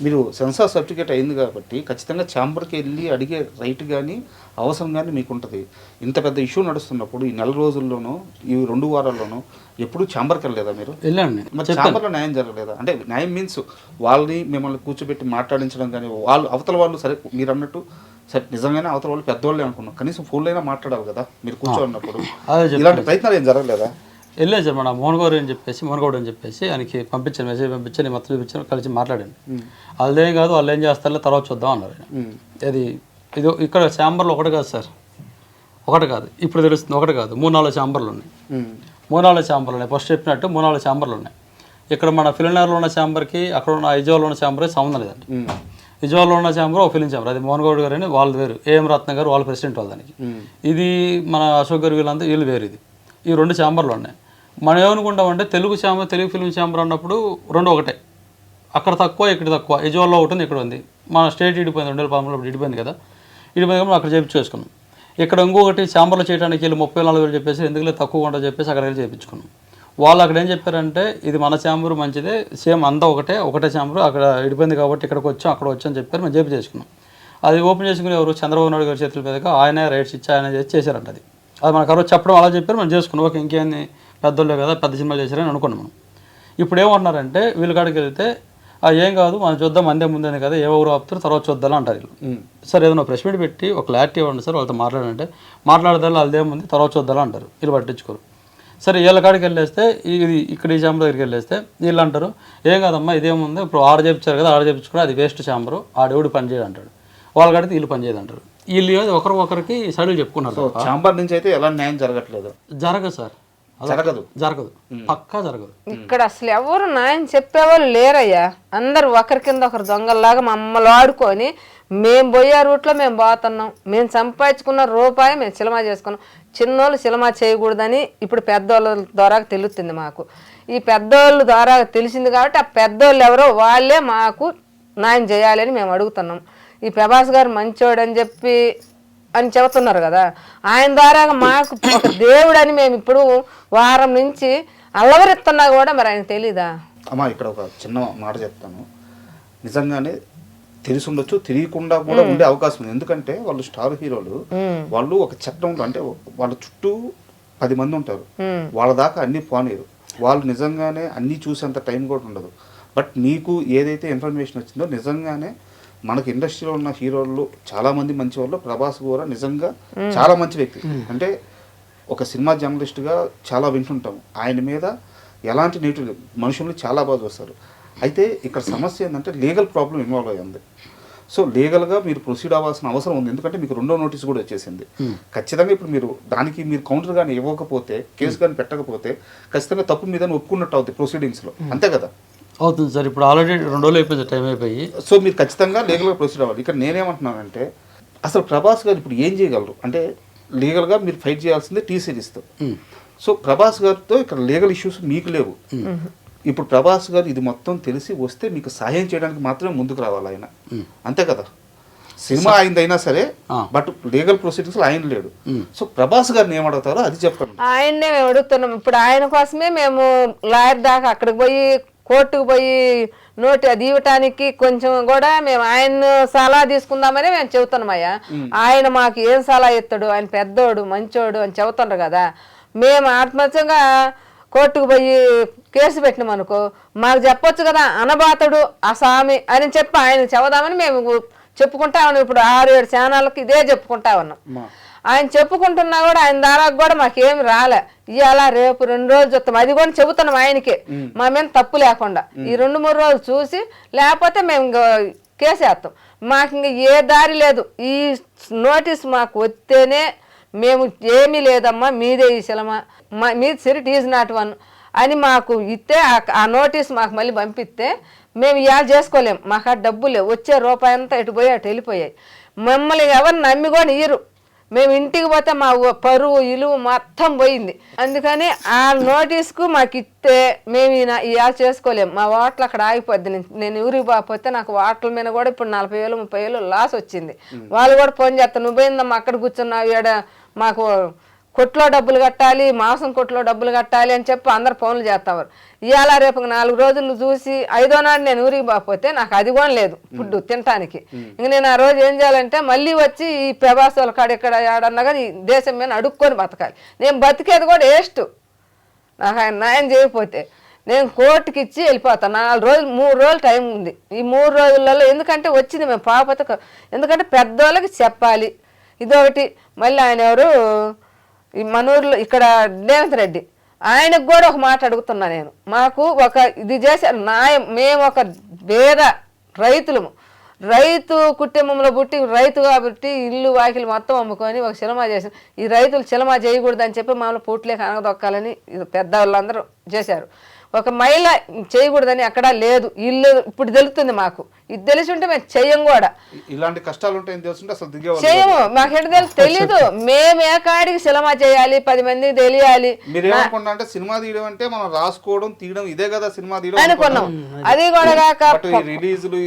మీరు సెన్సార్ సర్టిఫికేట్ అయింది కాబట్టి ఖచ్చితంగా ఛాంబర్కి వెళ్ళి అడిగే రైట్ కానీ అవసరం కానీ మీకు ఉంటుంది. ఇంత పెద్ద ఇష్యూ నడుస్తున్నప్పుడు ఈ 4 రోజుల్లోనూ ఈ 2 వారాల్లోనూ ఎప్పుడు ఛాంబర్కి వెళ్ళలేదా మీరు? వెళ్ళండి. మరి ఛాంబర్లో న్యాయం జరగలేదా? అంటే న్యాయం మీన్స్ వాళ్ళని మిమ్మల్ని కూర్చోబెట్టి మాట్లాడించడం కానీ, వాళ్ళు అవతల వాళ్ళు సరే మీరు అన్నట్టు సరే నిజంగానే అవతల వాళ్ళు పెద్దవాళ్ళే అనుకున్నాం, కనీసం ఫోన్లో అయినా మాట్లాడాలి కదా మీరు కూర్చోన్నప్పుడు. ఇలాంటి ప్రయత్నాలు ఏం జరగలేదా? వెళ్ళలేదు సార్. మన మోహన్ గౌడ్ అని చెప్పేసి ఆయనకి పంపించాను, మెసేజ్ పంపించాను, మొత్తం చూపించాను, కలిసి మాట్లాడాను. వాళ్ళేం కాదు, వాళ్ళు ఏం చేస్తారో తర్వాత చూద్దాం అన్నారు. అది ఇది ఇక్కడ ఛాంబర్లో ఒకటి కాదు సార్, ఒకటి కాదు, ఇప్పుడు తెలుస్తుంది, ఒకటి కాదు, 3-4 ఛాంబర్లు ఉన్నాయి. 3-4 ఛాంబర్లు ఉన్నాయి. ఫస్ట్ చెప్పినట్టు 3-4 ఛాంబర్లు ఉన్నాయి. ఇక్కడ మన ఫిలింనగర్లో ఉన్న ఛాంబర్కి అక్కడ ఉన్న విజయవాడలో ఉన్న ఛాంబర్కి సంబంధం లేదండి. విజయవాడలో ఉన్న ఛాంబర్ ఒక ఫిలిం ఛాంబర్, అది మోహన్ గౌడ్ గారు అని వాళ్ళు వేరు, ఏఎం రత్న గారు వాళ్ళ ప్రెసిడెంట్ వాళ్ళు దానికి. ఇది మన అశోక్ గారు వీళ్ళంతా వీళ్ళు వేరు. ఇది ఈ 2 ఛాంబర్లు ఉన్నాయి. మనం ఏమనుకుంటామంటే తెలుగు ఫిలిం ఛాంబర్ అన్నప్పుడు 2 ఒకటే, అక్కడ తక్కువ ఇక్కడ తక్కువ. విజయవాడలో ఒకటి ఉంది, ఇక్కడ ఉంది. మన స్టేట్ ఇడిపోయింది, 2013 ఇడిపోయింది కదా, ఇడిపోయింది అక్కడ చేయించుకున్నాం. ఇక్కడ ఇంకొకటి ఛాంబర్లో చేయడానికి వెళ్ళి 34,000 చెప్పేసి ఎందుకు తక్కువ ఉంటుంది చెప్పేసి అక్కడ వెళ్ళి చేయించుకున్నాం. వాళ్ళు అక్కడ ఏం చెప్పారంటే ఇది మన ఛాంబర్ మంచిదే, సేమ్ అంతా ఒకటే ఛాంబర్, అక్కడ ఇడిపోయింది కాబట్టి ఇక్కడికి వచ్చాం అక్కడ వచ్చాం అని చెప్పారు. మేము చేసుకున్నాం. అది ఓపెన్ చేసుకుని ఎవరు చంద్రబాబు నాయుడు గారి చేతుల మీదగా ఆయన రైట్స్ ఇచ్చి ఆయన చేశారంట. అది మనకు ఎవరో చెప్పడం అలా చెప్పారు, మనం చేసుకున్నాం. ఓకే, ఇంకేంది పెద్దోళ్ళే కదా, పెద్ద సినిమా చేశారని అనుకున్నాం మనం. ఇప్పుడు ఏమంటున్నారంటే వీళ్ళ కాడికి వెళ్తే ఏం కాదు మనం చూద్దాం, అందే ముందే కదా, ఎవరు ఆపుతారు తర్వాత చూద్దాం అంటారు వీళ్ళు. సార్ ఏదైనా ప్రెస్ మీట్ పెట్టి ఒక క్లారిటీ ఇవ్వండి సార్, వాళ్ళతో మాట్లాడంటే మాట్లాడదాం, వాళ్ళదేముంది తర్వాత చూద్దాం అంటారు. వీళ్ళు పట్టించుకోరు. సరే వీళ్ళ కాడికి వెళ్ళేస్తే ఇది ఇక్కడ ఈ ఛాంబర్ దగ్గరికి వెళ్ళేస్తే వీళ్ళు అంటారు ఏం కాదమ్మా ఇదేముంది, ఇప్పుడు ఆడ చేయించారు కదా, ఆడ చేయించుకుని అది వేస్ట్ ఛాంబరు, ఆడెవడు పని చేయడు అంటాడు. వాళ్ళ కాడికి వీళ్ళు పని చేయదు అంటారు. వీళ్ళు ఒకరికి సైడ్లు చెప్పుకున్నారు. ఛాంబర్ నుంచి అయితే ఎలా న్యాయం జరగట్లేదు? జరగదు సార్, జరగదు, పక్కా జరగదు. ఇక్కడ అసలు ఎవరు న్యాయం చెప్పేవాళ్ళు లేరయ్యా. అందరు ఒకరి కింద ఒకరు దొంగల్లాగా మమ్మల్ని ఆడుకొని మేము పోయే రూట్లో మేము పోతున్నాం. మేము సంపాదించుకున్న రూపాయి మేము సినిమా చేసుకున్నాం. చిన్నోళ్ళు సినిమా చేయకూడదని ఇప్పుడు పెద్దోళ్ళ ద్వారా తెలుస్తుంది మాకు. ఈ పెద్దోళ్ళ ద్వారా తెలిసింది కాబట్టి ఆ పెద్దోళ్ళు ఎవరో వాళ్ళే మాకు న్యాయం చేయాలని మేము అడుగుతున్నాం. ఈ ప్రభాస్ గారు మంచోడు అని చెప్పి అని చెబుతున్నారు కదా, ఆయన ద్వారా మాకు ఒక దేవుడు అని మేము ఇప్పుడు వారం నుంచి అల్లవరిస్తున్నా కూడా మరి ఆయన తెలీదా? అమ్మా ఇక్కడ ఒక చిన్న మాట చెప్తాను. నిజంగానే తెలిసి ఉండొచ్చు, తెలియకుండా కూడా ఉండే అవకాశం ఉంది. ఎందుకంటే వాళ్ళు స్టార్ హీరోలు, వాళ్ళు ఒక చట్టంలో అంటే వాళ్ళ చుట్టూ 10 మంది ఉంటారు, వాళ్ళ దాకా అన్ని పోనీరు. వాళ్ళు నిజంగానే అన్నీ చూసేంత టైం కూడా ఉండదు. బట్ మీకు ఏదైతే ఇన్ఫర్మేషన్ వచ్చిందో నిజంగానే మనకి ఇండస్ట్రీలో ఉన్న హీరోల్లో చాలా మంది మంచి వాళ్ళు, ప్రభాస్ కూడా నిజంగా చాలా మంచి వ్యక్తి. అంటే ఒక సినిమా జర్నలిస్ట్గా చాలా వింటుంటాం ఆయన మీద ఎలాంటి నెగిటివ్, మనుషుల్ని చాలా బాగా చూస్తారు. అయితే ఇక్కడ సమస్య ఏంటంటే లీగల్ ప్రాబ్లం ఇన్వాల్వ్ అయ్యింది. సో లీగల్గా మీరు ప్రొసీడ్ అవ్వాల్సిన అవసరం ఉంది. ఎందుకంటే మీకు 2వ నోటీస్ కూడా వచ్చేసింది. ఖచ్చితంగా ఇప్పుడు మీరు దానికి మీరు కౌంటర్ కానీ ఇవ్వకపోతే, కేసు కానీ పెట్టకపోతే ఖచ్చితంగా తప్పు మీద ఒప్పుకున్నట్టు అవుతుంది ప్రొసీడింగ్స్లో, అంతే కదా? అవుతుంది సార్. ఇప్పుడు ఆల్రెడీ 2 రోజులు అయిపోయింది, టైం అయిపోయి. సో మీరు ఖచ్చితంగా లీగల్గా ప్రొసీడ్ అవ్వాలి. ఇక్కడ నేనేమంటున్నానంటే అసలు ప్రభాస్ గారు ఇప్పుడు ఏం చేయగలరు అంటే లీగల్గా మీరు ఫైట్ చేయాల్సిందే టీ సిరీస్తో. సో ప్రభాస్ గారితో ఇక్కడ లీగల్ ఇష్యూస్ మీకు లేవు. ఇప్పుడు ప్రభాస్ గారు ఇది మొత్తం తెలిసి వస్తే మీకు సహాయం చేయడానికి మాత్రమే ముందుకు రావాలి ఆయన, అంతే కదా? సినిమా అయిందైనా సరే, బట్ లీగల్ ప్రొసీడింగ్స్ ఆయన లేడు. సో ప్రభాస్ గారిని ఏమడుగుతారో అది చెప్పండి. ఆయన్నే మేము అడుగుతున్నాం. ఇప్పుడు ఆయన కోసమే మేము లాయర్ దాకా అక్కడికి పోయి కోర్టుకు పోయి నోటి అది ఇవ్వటానికి కొంచెం కూడా మేము ఆయన సలహా తీసుకుందామని మేము చెబుతున్నామయ్యా. ఆయన మాకు ఏం సలహా ఇస్తాడు, ఆయన పెద్దోడు మంచోడు అని చెబుతున్నారు కదా. మేము ఆత్మహత్యంగా కోర్టుకు పోయి కేసు పెట్టినాం అనుకో, మాకు చెప్పొచ్చు కదా అనబాతుడు అసామి అని చెప్పి ఆయన చెబుదామని మేము చెప్పుకుంటా ఉన్నాం. ఇప్పుడు 6-7 ఛానళ్ళకి ఇదే చెప్పుకుంటా ఉన్నాం. ఆయన చెప్పుకుంటున్నా కూడా ఆయన ద్వారా కూడా మాకేమి రాలే. ఇవాళ రేపు 2 రోజులు చూస్తాం, అది కూడా చెబుతున్నాం ఆయనకే, మా మీద తప్పు లేకుండా. ఈ 2-3 రోజులు చూసి లేకపోతే మేము కేసు వేస్తాం. మాకు ఇంక ఏ దారి లేదు. ఈ నోటీస్ మాకు వస్తేనే మేము ఏమీ లేదమ్మా మీదే ఈ సినిమా మీది సిరిట్ ఈజ్ నాట్ వన్ అని మాకు ఇస్తే ఆ నోటీస్ మాకు మళ్ళీ పంపిస్తే మేము ఇవాళ చేసుకోలేం, మాకు ఆ డబ్బులు లేవు, వచ్చే రూపాయి అంతా ఇటు పోయి అటు వెళ్ళిపోయాయి. మమ్మల్ని ఎవరు నమ్మి కూడా ఇయ్యరు. మేము ఇంటికి పోతే మా పరువు ఇలువ మొత్తం పోయింది. అందుకని ఆ నోటీస్కు మాకు ఇస్తే మేము ఇవాళ చేసుకోలేము. మా వాటలు అక్కడ ఆగిపోద్ది. నేను ఊరికి పోతే నాకు వాటల మీద కూడా ఇప్పుడు 40,000 30,000 లాస్ వచ్చింది. వాళ్ళు కూడా ఫోన్ చేస్తారు, నువ్వేందమ్మా అక్కడ కూర్చున్నావు, ఈడ మాకు కొట్లో డబ్బులు కట్టాలి, మాంసం కొట్లో డబ్బులు కట్టాలి అని చెప్పి అందరు ఫోన్లు చేస్తారు. ఇవాళ రేపు 4 రోజులు చూసి 5వ నాడు నేను ఊరికి పోతే నాకు అది కూడా లేదు ఫుడ్ తినటానికి. ఇంక నేను ఆ రోజు ఏం చేయాలంటే మళ్ళీ వచ్చి ఈ ప్రభాసాల కాడ ఇక్కడ ఆడన్నా కానీ దేశం మీద అడుక్కొని బతకాలి. నేను బతికేది కూడా వేస్ట్. నాకు ఆయన న్యాయం చేయకపోతే నేను కోర్టుకి ఇచ్చి వెళ్ళిపోతాను. 4 రోజులు 3 రోజులు టైం ఉంది. ఈ 3 రోజులలో ఎందుకంటే వచ్చింది మేము పాపత, ఎందుకంటే పెద్దోళ్ళకి చెప్పాలి. ఇదొకటి. మళ్ళీ ఆయన ఎవరు ఈ మనూరులో ఇక్కడ రేవంత్ రెడ్డి, ఆయనకు కూడా ఒక మాట అడుగుతున్నా నేను. మాకు ఒక ఇది చేశారు న్యాయం. మేము ఒక పేద రైతులము, రైతు కుటుంబంలో పుట్టి రైతు కాబట్టి ఇల్లు వాకిలు మొత్తం అమ్ముకొని ఒక సినిమా చేసాం. ఈ రైతులు సినిమా చేయకూడదని చెప్పి మమ్మల్ని పూట్లేక అనగదొక్కాలని పెద్దవాళ్ళందరూ చేశారు. ఒక మహిళ చేయకూడదని ఎక్కడా లేదు. ఇల్లు ఇప్పుడు తెలుస్తుంది మాకు. ఇది తెలిసి ఉంటే మేము చెయ్యం కూడా. ఇలాంటి కష్టాలు ఉంటాయని తెలుసుంటే అసలు చెయ్యము. మాకు ఎక్కడ తెలీదు. మేము ఏ కాడికి సినిమా చేయాలి, 10 మందికి తెలియాలి. మీరేమనుకుంటా అంటే సినిమా తీయడం అంటే మనం రాసుకోవడం తీయడం ఇదే కదా సినిమా తీయడం అనుకున్నాం. అది కూడా కాక రిలీజులు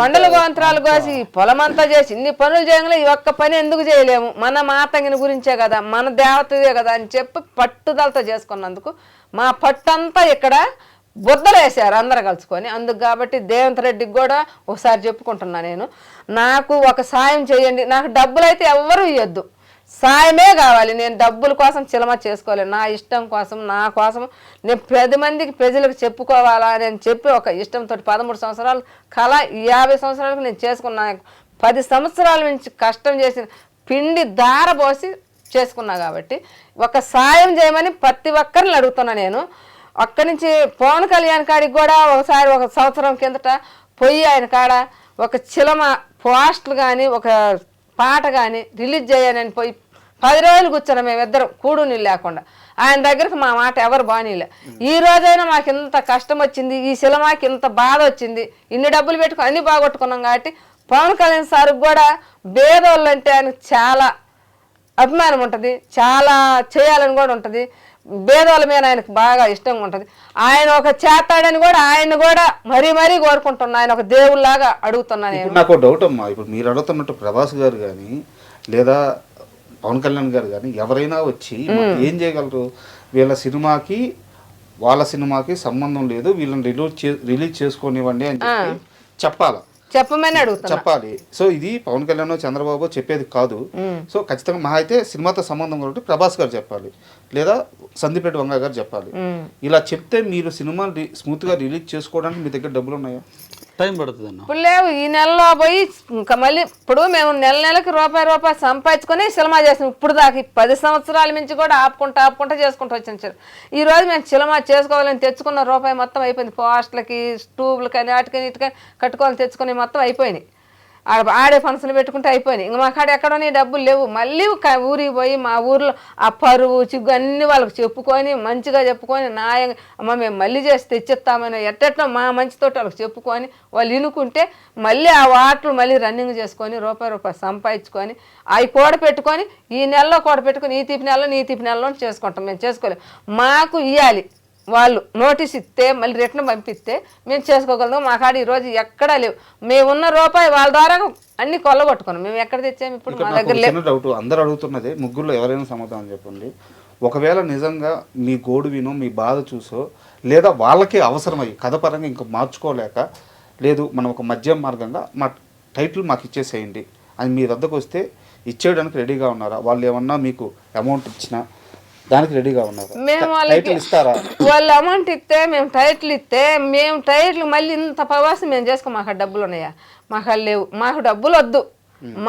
కొండల గోంతరాలు కోసి పొలమంతా చేసి ఇన్ని పనులు చేయగల ఈ ఒక్క పని ఎందుకు చేయలేము, మన మాతంగిని గురించే కదా, మన దేవతదే కదా అని చెప్పి పట్టుదలతో చేసుకున్నందుకు మా పట్టంతా ఇక్కడ బుద్ధలు వేసారు అందరు కలుసుకొని. అందుకు కాబట్టి రేవంత్ రెడ్డికి కూడా ఒకసారి చెప్పుకుంటున్నా నేను, నాకు ఒక సాయం చేయండి. నాకు డబ్బులు అయితే ఎవ్వరూ ఇవ్వద్దు, సాయమే కావాలి. నేను డబ్బుల కోసం సినిమా చేసుకోలేను. నా ఇష్టం కోసం, నా కోసం నేను 10 మందికి ప్రజలకు చెప్పుకోవాలా అని చెప్పి ఒక ఇష్టంతో 13 సంవత్సరాలు కళ 50 సంవత్సరాలకు నేను చేసుకున్నా. 10 సంవత్సరాల నుంచి కష్టం చేసిన పిండి దార పోసి చేసుకున్నా. కాబట్టి ఒక సాయం చేయమని ప్రతి ఒక్కరిని అడుగుతున్నా నేను. అక్కడి నుంచి పవన్ కళ్యాణ్ కాడికి కూడా ఒకసారి 1 సంవత్సరం కిందట పోయి ఆయన కాడ ఒక చిలమ పోస్టులు కానీ ఒక పాట కానీ రిలీజ్ చేయాలని పోయి 10 రోజులు కూర్చున్నాం మేమిద్దరం కూడు నీళ్ళు లేకుండా. ఆయన దగ్గరకు మా మాట ఎవరు బానీలే. ఈ రోజైనా మాకు ఇంత కష్టం వచ్చింది, ఈ సినిమాకి ఇంత బాధ వచ్చింది, ఇన్ని డబ్బులు పెట్టుకుని అన్ని బాగొట్టుకున్నాం. కాబట్టి పవన్ కళ్యాణ్ సార్కి కూడా పేదోళ్ళు అంటే ఆయనకు చాలా అభిమానం ఉంటుంది, చాలా చేయాలని కూడా ఉంటుంది. పేదోళ్ళ మీద ఆయనకు బాగా ఇష్టంగా ఉంటుంది. ఆయన ఒక చేస్తాడని కూడా ఆయన కూడా మరీ మరీ కోరుకుంటున్నా. ఆయన ఒక దేవుళ్ళలాగా అడుగుతున్నా నేను. నాకు డౌట్ అమ్మా, ఇప్పుడు మీరు అడుగుతున్నట్టు ప్రభాస్ గారు కానీ లేదా పవన్ కళ్యాణ్ గారు కానీ ఎవరైనా వచ్చి ఏం చేయగలరు? వీళ్ళ సినిమాకి వాళ్ళ సినిమాకి సంబంధం లేదు, వీళ్ళని రిలీజ్ చేసుకోనివ్వండి అని చెప్పి చెప్పాలా? చెప్పమని అడుగుతున్నా. చెప్పాలి. సో ఇది పవన్ కళ్యాణ్ చంద్రబాబు చెప్పేది కాదు. సో ఖచ్చితంగా మహా అయితే సినిమాతో సంబంధం కాబట్టి ప్రభాస్ గారు చెప్పాలి, లేదా సందీప్ రెడ్డి వంగ గారు చెప్పాలి. ఇలా చెప్తే మీరు సినిమా స్మూత్ గా రిలీజ్ చేసుకోవడానికి మీ దగ్గర డబ్బులు ఉన్నాయా? టైం పడుతుంది అన్న. ఇప్పుడు లేవు. ఈ నెలలో పోయి ఇంకా మళ్ళీ ఇప్పుడు మేము నెలకి రూపాయి సంపాదించుకొని సినిమా చేసాం. ఇప్పుడు దాకా 10 సంవత్సరాల నుంచి కూడా ఆపుకుంటా చేసుకుంటూ వచ్చిన. ఈ రోజు మేము సినిమా చేసుకోవాలని తెచ్చుకున్న రూపాయి మొత్తం అయిపోయింది. పోస్టులకి, ట్యూబ్లు కానీ వాటికని ఇటుకని కట్టుకోవాలని తెచ్చుకుని మొత్తం అయిపోయినాయి. ఆడే ఫంక్షన్లు పెట్టుకుంటే అయిపోయినాయి. ఇంక మా కాడ ఎక్కడోని డబ్బులు లేవు. మళ్ళీ ఊరికి పోయి మా ఊర్లో ఆ పరువు చిగ్గు అన్ని వాళ్ళకి చెప్పుకొని మంచిగా చెప్పుకొని న్యాయంగా అమ్మ మేము మళ్ళీ చేసి తెచ్చిస్తామని ఎట్టెట్లో మా మంచితోటి వాళ్ళకి చెప్పుకొని వాళ్ళు ఇనుకుంటే మళ్ళీ ఆ వాటలు మళ్ళీ రన్నింగ్ చేసుకొని రూపాయి సంపాదించుకొని అవి కూడపెట్టుకొని ఈ నెలలో కూడపెట్టుకొని ఈ తీపి నెలలో చేసుకుంటాం. మేము చేసుకోలేము. మాకు ఇవ్వాలి. వాళ్ళు నోటీస్ ఇస్తే మళ్ళీ రిటర్న్ పంపిస్తే మేము చేసుకోగలుగుతాం. మా కాడ ఈరోజు ఎక్కడా లేవు. మేమున్న రూపాయి వాళ్ళ ద్వారా అన్ని కొల్లగొట్టుకున్నాం. మేము ఎక్కడ తెచ్చాము ఇప్పుడు? మా దగ్గర లేదు. డౌట్ అందరూ అడుగుతున్నదే, ముగ్గురులో ఎవరైనా సమాధానం చెప్పండి. ఒకవేళ నిజంగా మీ గోడు వినో మీ బాధ చూసో లేదా వాళ్ళకే అవసరమయ్యి కథ పరంగా ఇంకా మార్చుకోలేక లేదు మనం ఒక మధ్య మార్గంగా మా టైటిల్ మాకు ఇచ్చేసేయండి అని మీ వద్దకు వస్తే ఇచ్చేయడానికి రెడీగా ఉన్నారా? వాళ్ళు ఏమన్నా మీకు అమౌంట్ ఇచ్చినా దానికి రెడీగా ఉన్నారు? మేము వాళ్ళకి వాళ్ళు అమౌంట్ ఇస్తే మేము టైటిల్ మళ్ళీ ఇంత ప్రవాసం మేము చేసుకో. మాకు డబ్బులు ఉన్నాయా? మాకు లేవు. మాకు డబ్బులు వద్దు.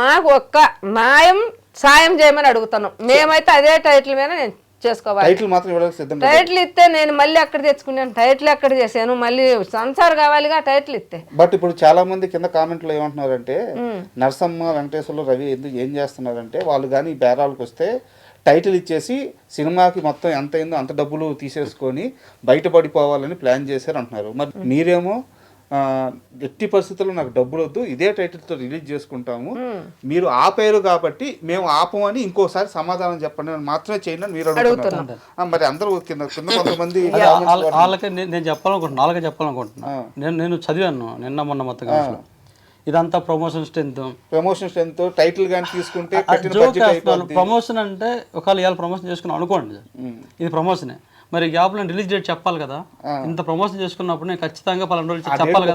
మాకు ఒక్క న్యాయం సాయం చేయమని అడుగుతున్నాం. మేమైతే అదే టైటిల్ మీద నేను చేసుకోవాలి. టైటిల్ మాత్రం ఇవ్వడానికి సిద్ధంగా టైటిల్ ఇస్తే నేను మళ్ళీ అక్కడ తెచ్చుకున్నాను, టైటిల్ ఎక్కడ చేశాను, మళ్ళీ సంసార్ కావాలిగా టైటిల్ ఇస్తే. బట్ ఇప్పుడు చాలా మంది కింద కామెంట్లో ఏమంటున్నారంటే నరసమ్మ వెంకటేశ్వర్లు రవి ఏం చేస్తున్నారంటే వాళ్ళు కానీ బేరాలకు వస్తే టైటిల్ ఇచ్చేసి సినిమాకి మొత్తం ఎంత అయిందో అంత డబ్బులు తీసేసుకొని బయటపడిపోవాలని ప్లాన్ చేశారు అంటున్నారు. మరి మీరేమో ఎట్టి పరిస్థితుల్లో నాకు డబ్బులు వద్దు, ఇదే టైటిల్తో రిలీజ్ చేసుకుంటాము, మీరు ఆపారు కాబట్టి మేము ఆపమని ఇంకోసారి సమాధానం చెప్పండి అని మాత్రమే చేయండి అని మీరు అడుగుతున్నారు. మరి అందరూ కింద కొంతమంది వాళ్ళకి నేను చెప్పాలనుకుంటున్నా, వాళ్ళకే చెప్పాలనుకుంటున్నా. నేను చదివాను నిన్న మొన్న మొత్తం ఇదంతా ప్రమోషన్ స్ట్రెంత్ టైటిల్ కానీ తీసుకుంటే ప్రమోషన్ అంటే ఒకవేళ ఇవాళ ప్రమోషన్ చేసుకున్నాం అనుకోండి, ఇది ప్రమోషనే, మరి గ్యాప్లో రిలీజ్ డేట్ చెప్పాలి కదా. ఇంత ప్రమోషన్ చేసుకున్నప్పుడు నేను ఖచ్చితంగా 12 రోజులు చెప్పాలి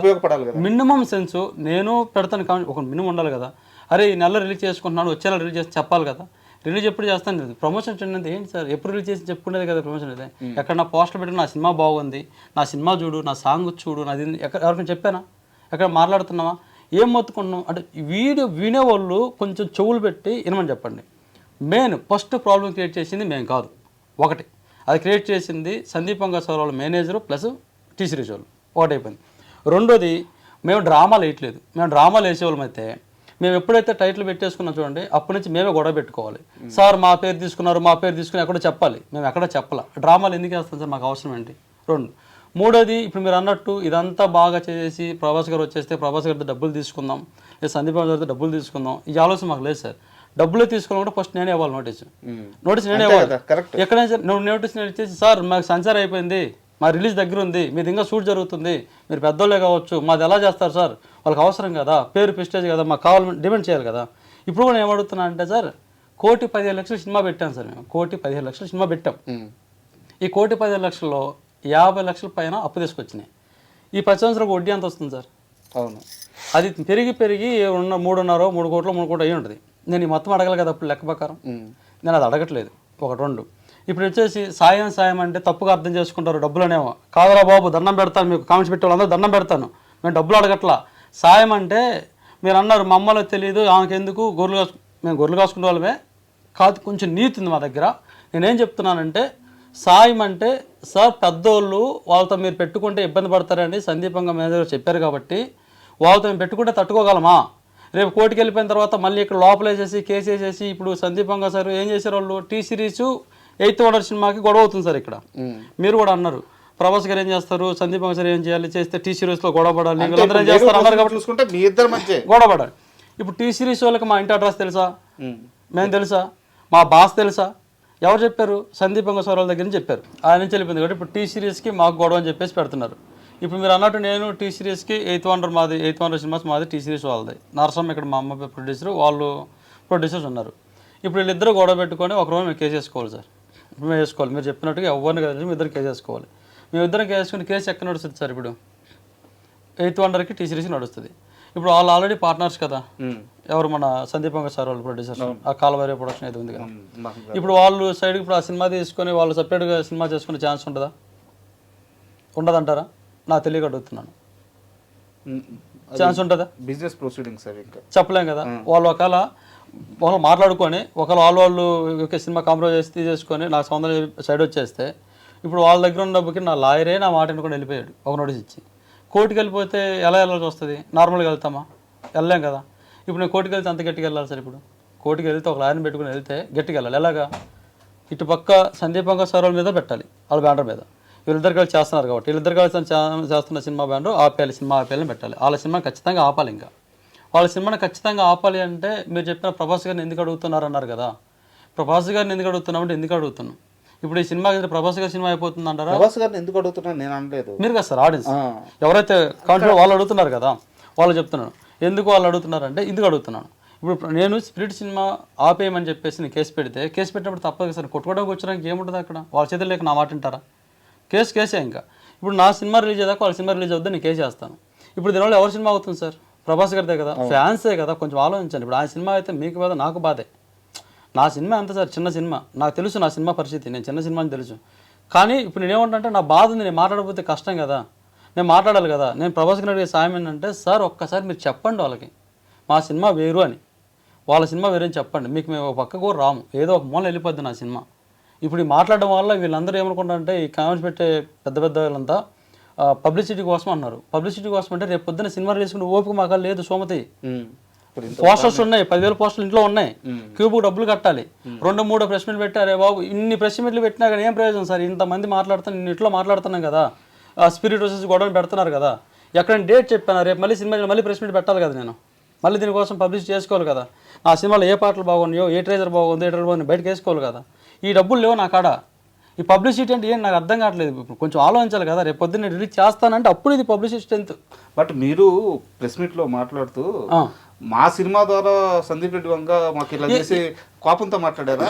కదా. మినిమం సెన్స్ నేను పెడతాను కానీ ఒక మినిమం ఉండాలి కదా. అరే ఈ నెల రిలీజ్ చేసుకుంటున్నాను, వచ్చే నెల రిలీజ్ చేసి చెప్పాలి కదా. రిలీజ్ ఎప్పుడు చేస్తాను లేదు. ప్రమోషన్ అంటే ఏంటి సార్, ఎప్పుడు రిలీజ్ చేసి చెప్పుకునేది కదా ప్రమోషన్ అయితే. ఎక్కడ నా పోస్టర్ పెట్టి నా సినిమా బాగుంది, నా సినిమా చూడు, నా సాంగ్ చూడు, నాది ఎవరికైనా చెప్పానా, ఎక్కడ మాట్లాడుతున్నావా, ఏం మొత్తుకుంటున్నాం అంటే వీడియో వినేవాళ్ళు కొంచెం చెవులు పెట్టి వినమని చెప్పండి. మెయిన్ ఫస్ట్ ప్రాబ్లం క్రియేట్ చేసింది మేము కాదు, ఒకటి అది క్రియేట్ చేసింది సందీప్ వంగస్వామి వాళ్ళ మేనేజరు ప్లస్ టీ సిరీస్ వాళ్ళు, ఒకటైపోయింది. రెండోది మేము డ్రామాలు వేయట్లేదు. మేము డ్రామాలు వేసేవాళ్ళం అయితే మేము ఎప్పుడైతే టైటిల్ పెట్టేసుకున్నాం చూడండి అప్పటి నుంచి మేమే గొడవ పెట్టుకోవాలి. సార్ మా పేరు తీసుకున్నారు, మా పేరు తీసుకుని ఎక్కడో చెప్పాలి, మేము ఎక్కడ చెప్పాలి. డ్రామాలు ఎందుకు వేస్తాం సార్, మాకు అవసరం ఏంటి. రెండు మూడోది ఇప్పుడు మీరు అన్నట్టు ఇదంతా బాగా చేసి ప్రభాస్ గారు వచ్చేస్తే ప్రభాస్ గారితో డబ్బులు తీసుకుందాం, లేదా సందీప్ గారితో డబ్బులు తీసుకుందాం, ఈ ఆలోచన మాకు లేదు సార్. డబ్బులు తీసుకోవాలంటే ఫస్ట్ నేనే ఇవ్వాలి నోటీస్ నేనే ఇవ్వాలి. ఎక్కడైనా నోటీస్ నేను ఇచ్చేసి సార్ మాకు సంచారం అయిపోయింది, మా రిలీజ్ దగ్గర ఉంది, మీది ఇంకా షూట్ జరుగుతుంది, మీరు పెద్దోళ్ళే కావచ్చు, మాది ఎలా చేస్తారు సార్, వాళ్ళకి అవసరం కదా, పేరు ప్రెస్టేజ్ కదా, మాకు కావాలని డిమాండ్ చేయాలి కదా. ఇప్పుడు కూడా ఏమడుగుతున్నా అంటే సార్ 1,15,00,000 సినిమా పెట్టాం సార్, మేము 1,15,00,000 సినిమా పెట్టాం. ఈ 1,15,00,000లో 50 లక్షల పైన అప్పు తీసుకొచ్చినాయి. ఈ 10 సంవత్సరాలకు వడ్డీ ఎంత వస్తుంది సార్? అవును, అది పెరిగి 3.5 కోట్లు అయ్యి ఉంటుంది. నేను ఈ మొత్తం అడగలి కదా అప్పుడు లెక్క ప్రకారం, నేను అది అడగట్లేదు. ఒకటి రెండు ఇప్పుడు వచ్చేసి సాయం అంటే తప్పుగా అర్థం చేసుకుంటారు, డబ్బులు అనేమో కాదురా బాబు, దండం పెడతాను, మీకు కామెంట్స్ పెట్టే వాళ్ళందరూ దండం పెడతాను, మేము డబ్బులు అడగట్లా. సాయం అంటే మీరు అన్నారు మా అమ్మలో తెలియదు ఆమెకు ఎందుకు, మేము గొర్రెలు కాసుకునే వాళ్ళమే కాదు, కొంచెం నీతి ఉంది మా దగ్గర. నేనేం చెప్తున్నానంటే సాయం అంటే సార్ పెద్దోళ్ళు వాళ్ళతో మీరు పెట్టుకుంటే ఇబ్బంది పడతారని సందీపంగా మేనేజర్ చెప్పారు కాబట్టి వాళ్ళతో మేము పెట్టుకుంటే తట్టుకోగలమా? రేపు కోర్టుకి వెళ్ళిపోయిన తర్వాత మళ్ళీ ఇక్కడ లోపల వేసేసి కేసు వేసేసి ఇప్పుడు సందీపంగా సార్ ఏం చేశారు వాళ్ళు, టీ సిరీస్ 8th Wonder సినిమాకి గొడవ అవుతుంది సార్. ఇక్కడ మీరు కూడా అన్నారు ప్రభాస్ గారు ఏం చేస్తారు, సందీపంగా సార్ ఏం చేయాలి, చేస్తే టీ సిరీస్లో గొడవ పడాలి, వీళ్ళందరూ ఏం చేస్తారు అన్నారు కాబట్టి గొడవ పడాలి. ఇప్పుడు టీ సిరీస్ వాళ్ళకి మా ఇంటి అడ్రస్ తెలుసా, మేము తెలుసా, మా బాస్ తెలుసా, ఎవరు చెప్పారు? సందీప్ వంగస్వామి వాళ్ళ దగ్గర నుంచి చెప్పారు, ఆయన నుంచి వెళ్ళిపోయింది కాబట్టి ఇప్పుడు టీ సిరీస్కి మాకు గొడవ అని చెప్పేసి పెడుతున్నారు. ఇప్పుడు మీరు అన్నట్టు నేను టీ సిరీస్కి 8th Wonder మాది, 8th Wonder సినిమాస్ మాది, టీ సిరీస్ వాళ్ళది. నరసమ్మ ఇక్కడ మా అమ్మ ప్రొడ్యూసర్, వాళ్ళు ప్రొడ్యూసర్స్ ఉన్నారు. ఇప్పుడు వీళ్ళిద్దరు గొడవ పెట్టుకొని ఒకరోజు మేము కేసు వేసుకోవాలి సార్, ఇప్పుడు మేము వేసుకోవాలి. మీరు చెప్పినట్టుగా ఎవరిని కదా మేము ఇద్దరు కేసు వేసుకోవాలి. మేము ఇద్దరం కేసు వేసుకుని కేసు ఎక్కడ నడుస్తుంది సార్? ఇప్పుడు 8th Wonderకి టీ సిరీస్ నడుస్తుంది. ఇప్పుడు వాళ్ళు ఆల్రెడీ పార్ట్నర్స్ కదా, ఎవరు మన సందీప్ వంగస్వామి వాళ్ళు ప్రొడ్యూసర్స్, ఆ కాలవారి ప్రొడక్షన్ అయితే ఉంది కదా. ఇప్పుడు వాళ్ళు సైడ్కి ఇప్పుడు ఆ సినిమా తీసుకొని వాళ్ళు సపరేట్గా సినిమా చేసుకునే ఛాన్స్ ఉంటుందా? ఉండదంటారా? నాకు తెలియక అడుగుతున్నాను. ఛాన్స్ ఉంటుందా? బిజినెస్ ప్రొసీడింగ్ సార్, ఇంకా చెప్పలేం కదా. వాళ్ళు ఒకవేళ వాళ్ళు మాట్లాడుకొని ఒకవేళ వాళ్ళు సినిమా కాంప్రమైజ్ చేసి తీసేసుకొని నాకు సౌందర్య సైడ్ వచ్చేస్తే ఇప్పుడు వాళ్ళ దగ్గర ఉన్న డబ్బుకి నా లాయరే నా మాట అనుకుని వెళ్ళిపోయాడు ఒక నోటీస్ ఇచ్చి. కోర్టుకి వెళ్ళిపోతే ఎలా వెళ్ళాల్సి వస్తుంది? నార్మల్గా వెళ్తామా? వెళ్ళలేం కదా. ఇప్పుడు నేను కోర్టుకి వెళ్తే అంత గట్టిగా వెళ్ళాలి సార్. ఇప్పుడు కోర్టుకి వెళ్తే ఒక లాయర్ని పెట్టుకుని వెళ్తే గట్టిగా వెళ్ళాలి. ఎలాగా? ఇటు పక్క సందీప్ వంగస్వామి మీద పెట్టాలి, వాళ్ళ బ్యానర్ మీద. వీళ్ళిద్దరు కలిసి చేస్తున్నారు కాబట్టి వీళ్ళిద్దరు కలిసి చేస్తున్న సినిమా బ్యానర్ ఆపేయాలి, సినిమా ఆపేయాలని పెట్టాలి. వాళ్ళ సినిమా ఖచ్చితంగా ఆపాలి. ఇంకా వాళ్ళ సినిమాని ఖచ్చితంగా ఆపాలి అంటే మీరు చెప్పిన ప్రభాస్ గారిని ఎందుకు అడుగుతున్నారు అన్నారు కదా. ప్రభాస్ గారిని ఎందుకు అడుగుతున్నామంటే ఎందుకు అడుగుతున్నాం, ఇప్పుడు ఈ సినిమా ప్రభాస్ గారి సినిమా అయిపోతుంది అంటారా? ప్రభాస్ గారిని ఎందుకు అడుగుతున్నాను నేను అనలేదు, మీరు కదా సార్ ఆడియన్స్ ఎవరైతే కాంట్రీ వాళ్ళు అడుగుతున్నారు కదా, వాళ్ళు చెప్తున్నాను. ఎందుకు వాళ్ళు అడుగుతున్నారు అంటే ఎందుకు అడుగుతున్నాను. ఇప్పుడు నేను స్పిరిట్ సినిమా ఆపేయమని చెప్పేసి నేను కేసు పెడితే కేసు పెట్టినప్పుడు తప్పదు సార్. కొట్టుకోవడానికి వచ్చడానికి ఏముంటుంది అక్కడ? వాళ్ళ చేతులు లేక నా మాట వింటారా? కేసే. ఇంకా ఇప్పుడు నా సినిమా రిలీజ్ అయ్యాక వాళ్ళ సినిమా రిలీజ్ అవుద్దని నేను కేసు చేస్తాను. ఇప్పుడు దీనివల్ల ఎవరి సినిమా అవుతుంది సార్? ప్రభాస్ గారిదే కదా, ఫ్యాన్సే కదా. కొంచెం ఆలోచించండి. ఇప్పుడు ఆయన సినిమా అయితే మీకు బాధ, నాకు బాధే. నా సినిమా ఎంత సార్, చిన్న సినిమా, నాకు తెలుసు నా సినిమా పరిస్థితి, నేను చిన్న సినిమా అని తెలుసు. కానీ ఇప్పుడు నేనేమంటే నా బాధ ఉంది, నేను మాట్లాడకపోతే కష్టం కదా, నేను మాట్లాడాలి కదా. నేను ప్రభాస్ గారి అడిగే సాయం ఏంటంటే సార్ ఒక్కసారి మీరు చెప్పండి వాళ్ళకి మా సినిమా వేరు అని, వాళ్ళ సినిమా వేరు అని చెప్పండి. మీకు మేము ఒక పక్క కూడా రాము, ఏదో ఒక మూల వెళ్ళిపోద్ది నా సినిమా. ఇప్పుడు ఈ మాట్లాడడం వల్ల వీళ్ళందరూ ఏమనుకుంటారంటే ఈ కామెంట్స్ పెట్టే పెద్ద పెద్ద వాళ్ళంతా పబ్లిసిటీ కోసం అన్నారు. పబ్లిసిటీ కోసం అంటే రేపు పొద్దున్న సినిమా రిలీజ్ ఓపిక మాకు లేదు సోమతి. పోస్టర్స్ ఉన్నాయి, 10,000 పోస్టర్లు ఇంట్లో ఉన్నాయి, క్యూబ్కి డబ్బులు కట్టాలి, 2-3 ప్రెస్ మీట్లు పెట్టారే బాబు. ఇన్ని ప్రెస్ మీట్లు పెట్టినా కానీ ఏం ప్రయోజనం సార్? ఇంతమంది మాట్లాడుతున్నాం, ఇన్ని ఇట్లో మాట్లాడుతున్నాం కదా, స్పిరిట్ వచ్చేసి గొడవలు పెడుతున్నారు కదా. ఎక్కడైనా డేట్ చెప్పాను, రేపు మళ్ళీ సినిమా మళ్ళీ ప్రెస్ మీట్ పెట్టాలి కదా, నేను మళ్ళీ దీనికోసం పబ్లిష్ చేసుకోవాలి కదా. నా సినిమాలో ఏ పాటలు బాగున్నాయో, ఏ ట్రైజర్ బాగుందో, ఏ ట్రైలర్ బాగుంది బయటకు వేసుకోవాలి కదా. ఈ డబ్బులు లేవు నా కాడ. ఈ పబ్లిసిటీ అంటే ఏం నాకు అర్థం కావట్లేదు. ఇప్పుడు కొంచెం ఆలోచించాలి కదా. రేపు పొద్దున్న రిలీజ్ చేస్తానంటే అప్పుడు ఇది పబ్లిసిటీ స్ట్రెంత్. బట్ మీరు ప్రెస్ మీట్లో మాట్లాడుతూ మా సినిమా ద్వారా సందీప్ రెడ్డి వంగ మాకు ఇలా చేసి కోపంతో మాట్లాడారా?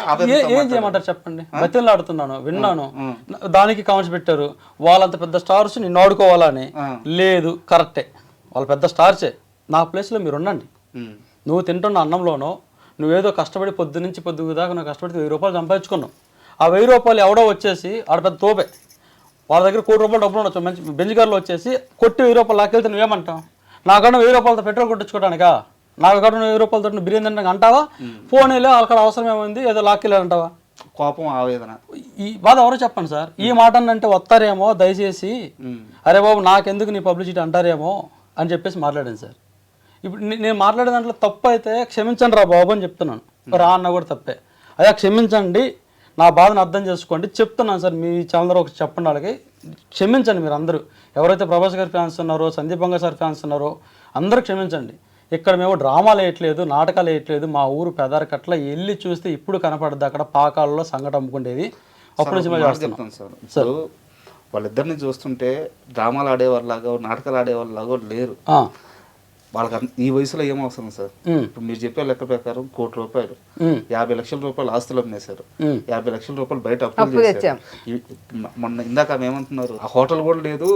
ఏం చేయమంటారు చెప్పండి? బతిలు ఆడుతున్నాను, విన్నాను, దానికి కామెంట్స్ పెట్టారు. వాళ్ళంత పెద్ద స్టార్స్ నిన్ను ఆడుకోవాలని లేదు. కరెక్టే, వాళ్ళ పెద్ద స్టార్సే. నా ప్లేస్లో మీరు ఉండండి. నువ్వు తింటున్న అన్నంలోనో నువ్వేదో కష్టపడి పొద్దు నుంచి పొద్దు దాకా నువ్వు కష్టపడి 1000 రూపాయలు సంపాదించుకున్నావు. ఆ 1000 రూపాయలు ఎవడో వచ్చేసి ఆడ పెద్ద తోపే, వాళ్ళ దగ్గర 1 కోటి రూపాయలు డబ్బులు ఉండొచ్చు, మంచి బెంజ్ కార్లో వచ్చేసి కొట్టి 1000 రూపాయలు లాక్కెళ్తే నువ్వేమంటావు? నాకన్నా 1000 రూపాయలతో పెట్రోల్ కొట్టించుకోవడానికా? నాకన్నా 1000 రూపాయలతో నువ్వు బిర్యానీ తినడానికి అంటావా? ఫోన్ వెళ్ళి అక్కడ అవసరం ఏమైంది, ఏదో లాక్కెళ్ళాలంటావా? కోపం, ఆవేదన, ఈ బాధ ఎవరో చెప్పండి సార్. ఈ మాట అంటే వస్తారేమో దయచేసి, అరే బాబు నాకెందుకు నీ పబ్లిసిటీ అంటారేమో అని చెప్పేసి మాట్లాడాను సార్. ఇప్పుడు నేను మాట్లాడే దాంట్లో తప్పు అయితే క్షమించండి రా బాబు అని చెప్తున్నాను. రా అన్న కూడా తప్పే. అదే క్షమించండి, నా బాధను అర్థం చేసుకోండి చెప్తున్నాను సార్. మీ ఛానల్ ఒక చెప్పండి, వాళ్ళకి క్షమించండి. మీరు అందరూ ఎవరైతే ప్రభాస్ గారి ఫ్యాన్స్ ఉన్నారో, సందీప్ వంగ సార్ ఫ్యాన్స్ ఉన్నారో అందరూ క్షమించండి. ఇక్కడ మేము డ్రామాలు వేయట్లేదు, నాటకాలు వేయట్లేదు. మా ఊరు పెదారకట్ల వెళ్ళి చూస్తే ఇప్పుడు కనపడద్దు అక్కడ పాకాలలో సంగటి అమ్ముకుండేది. అప్పుడు చెప్తాను సార్. వాళ్ళిద్దరిని చూస్తుంటే డ్రామాలు ఆడేవాళ్ళలాగా, నాటకాలు ఆడేవాళ్ళలాగా లేరు. వాళ్ళకి ఈ వయసులో ఏం అవసరం సార్? ఇప్పుడు మీరు చెప్పే లెక్క ప్రకారం 1 కోటి రూపాయలు, 50 లక్షల రూపాయలు ఆస్తులు అమ్మేశారు, 50 లక్షల రూపాయలు బయట అప్పులు చేశారు. మొన్న ఇందాక ఆమె ఏమంటున్నారు, ఆ హోటల్ కూడా లేదు,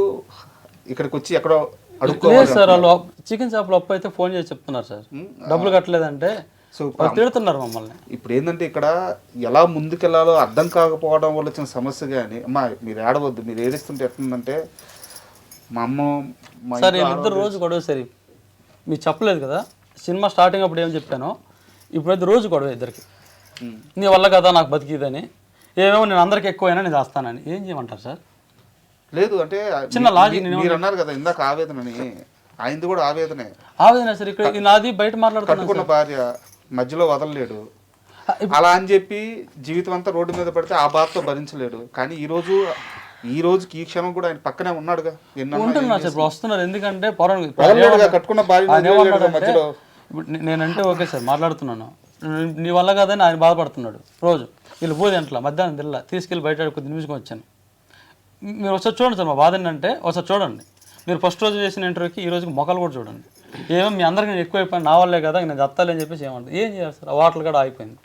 ఇక్కడికి వచ్చి ఎక్కడో అడుక్కోవాలి సార్. వాళ్ళు చికెన్ షాప్లో అప్పు అయితే ఫోన్ చేసి చెప్తున్నారు సార్, డబ్బులు కట్టలేదంటే. సో తిడుతున్నారు మమ్మల్ని. ఇప్పుడు ఏంటంటే ఇక్కడ ఎలా ముందుకెళ్లాలో అర్థం కాకపోవడం వల్ల వచ్చిన సమస్య. కానీ అమ్మా మీరు ఏడవద్దు, మీరు ఏడుస్తుంటే ఎట్లుందంటే మా అమ్మ సార్ వీళ్ళిద్దరు రోజు గొడవ. సరే మీరు చెప్పలేదు కదా సినిమా స్టార్టింగ్ అప్పుడు ఏం చెప్పానో, ఇప్పుడైతే రోజు గొడవ ఇద్దరికి. నీ వల్ల కదా నాకు బతికిదని, ఏమేమో నేను అందరికి ఎక్కువైనా నేను చేస్తానని. ఏం చేయమంటారు సార్? లేదు అంటే చిన్న లాజిక్ మీరు అన్నారు కదా ఇందాక ఆవేదనని, ఆయనది కూడా ఆవేదనే. ఆవేదన సార్. ఇక్కడ నాది బయట మాట్లాడుతున్న భార్య మధ్యలో వదలలేడు, అలా అని చెప్పి జీవితం అంతా రోడ్డు మీద పడితే ఆ బాధతో భరించలేడు. కానీ ఈ రోజుకి ఈ క్షణం కూడా ఆయన పక్కనే ఉన్నాడుగా. ఉంటున్నారు సార్, ఇప్పుడు వస్తున్నారు. ఎందుకంటే కట్టుకున్న భార్య మధ్యలో. నేనంటే ఓకే సార్ మాట్లాడుతున్నాను, నీ వల్ల కాదని ఆయన బాధపడుతున్నాడు. రోజు వీళ్ళు పోదు ఇంట్లో మధ్యాహ్నం తిల్లా తీసుకెళ్ళి బయట కొద్ది నిమిషం వచ్చాను. మీరు ఒకసారి చూడండి సార్, మా బాధ ఏంటంటే ఒకసారి చూడండి. మీరు ఫస్ట్ రోజు చేసిన ఇంటర్వ్యూకి ఈ రోజుకి మొక్కలు కూడా చూడండి. ఏమో మీ అందరికీ నేను ఎక్కువ అయిపోయాను, నా వల్లే కదా నేను దత్తాలి అని చెప్పేసి ఏమంటారు. ఏం చేయాలి సార్? ఆ వాటర్లు కూడా ఆగిపోయింది.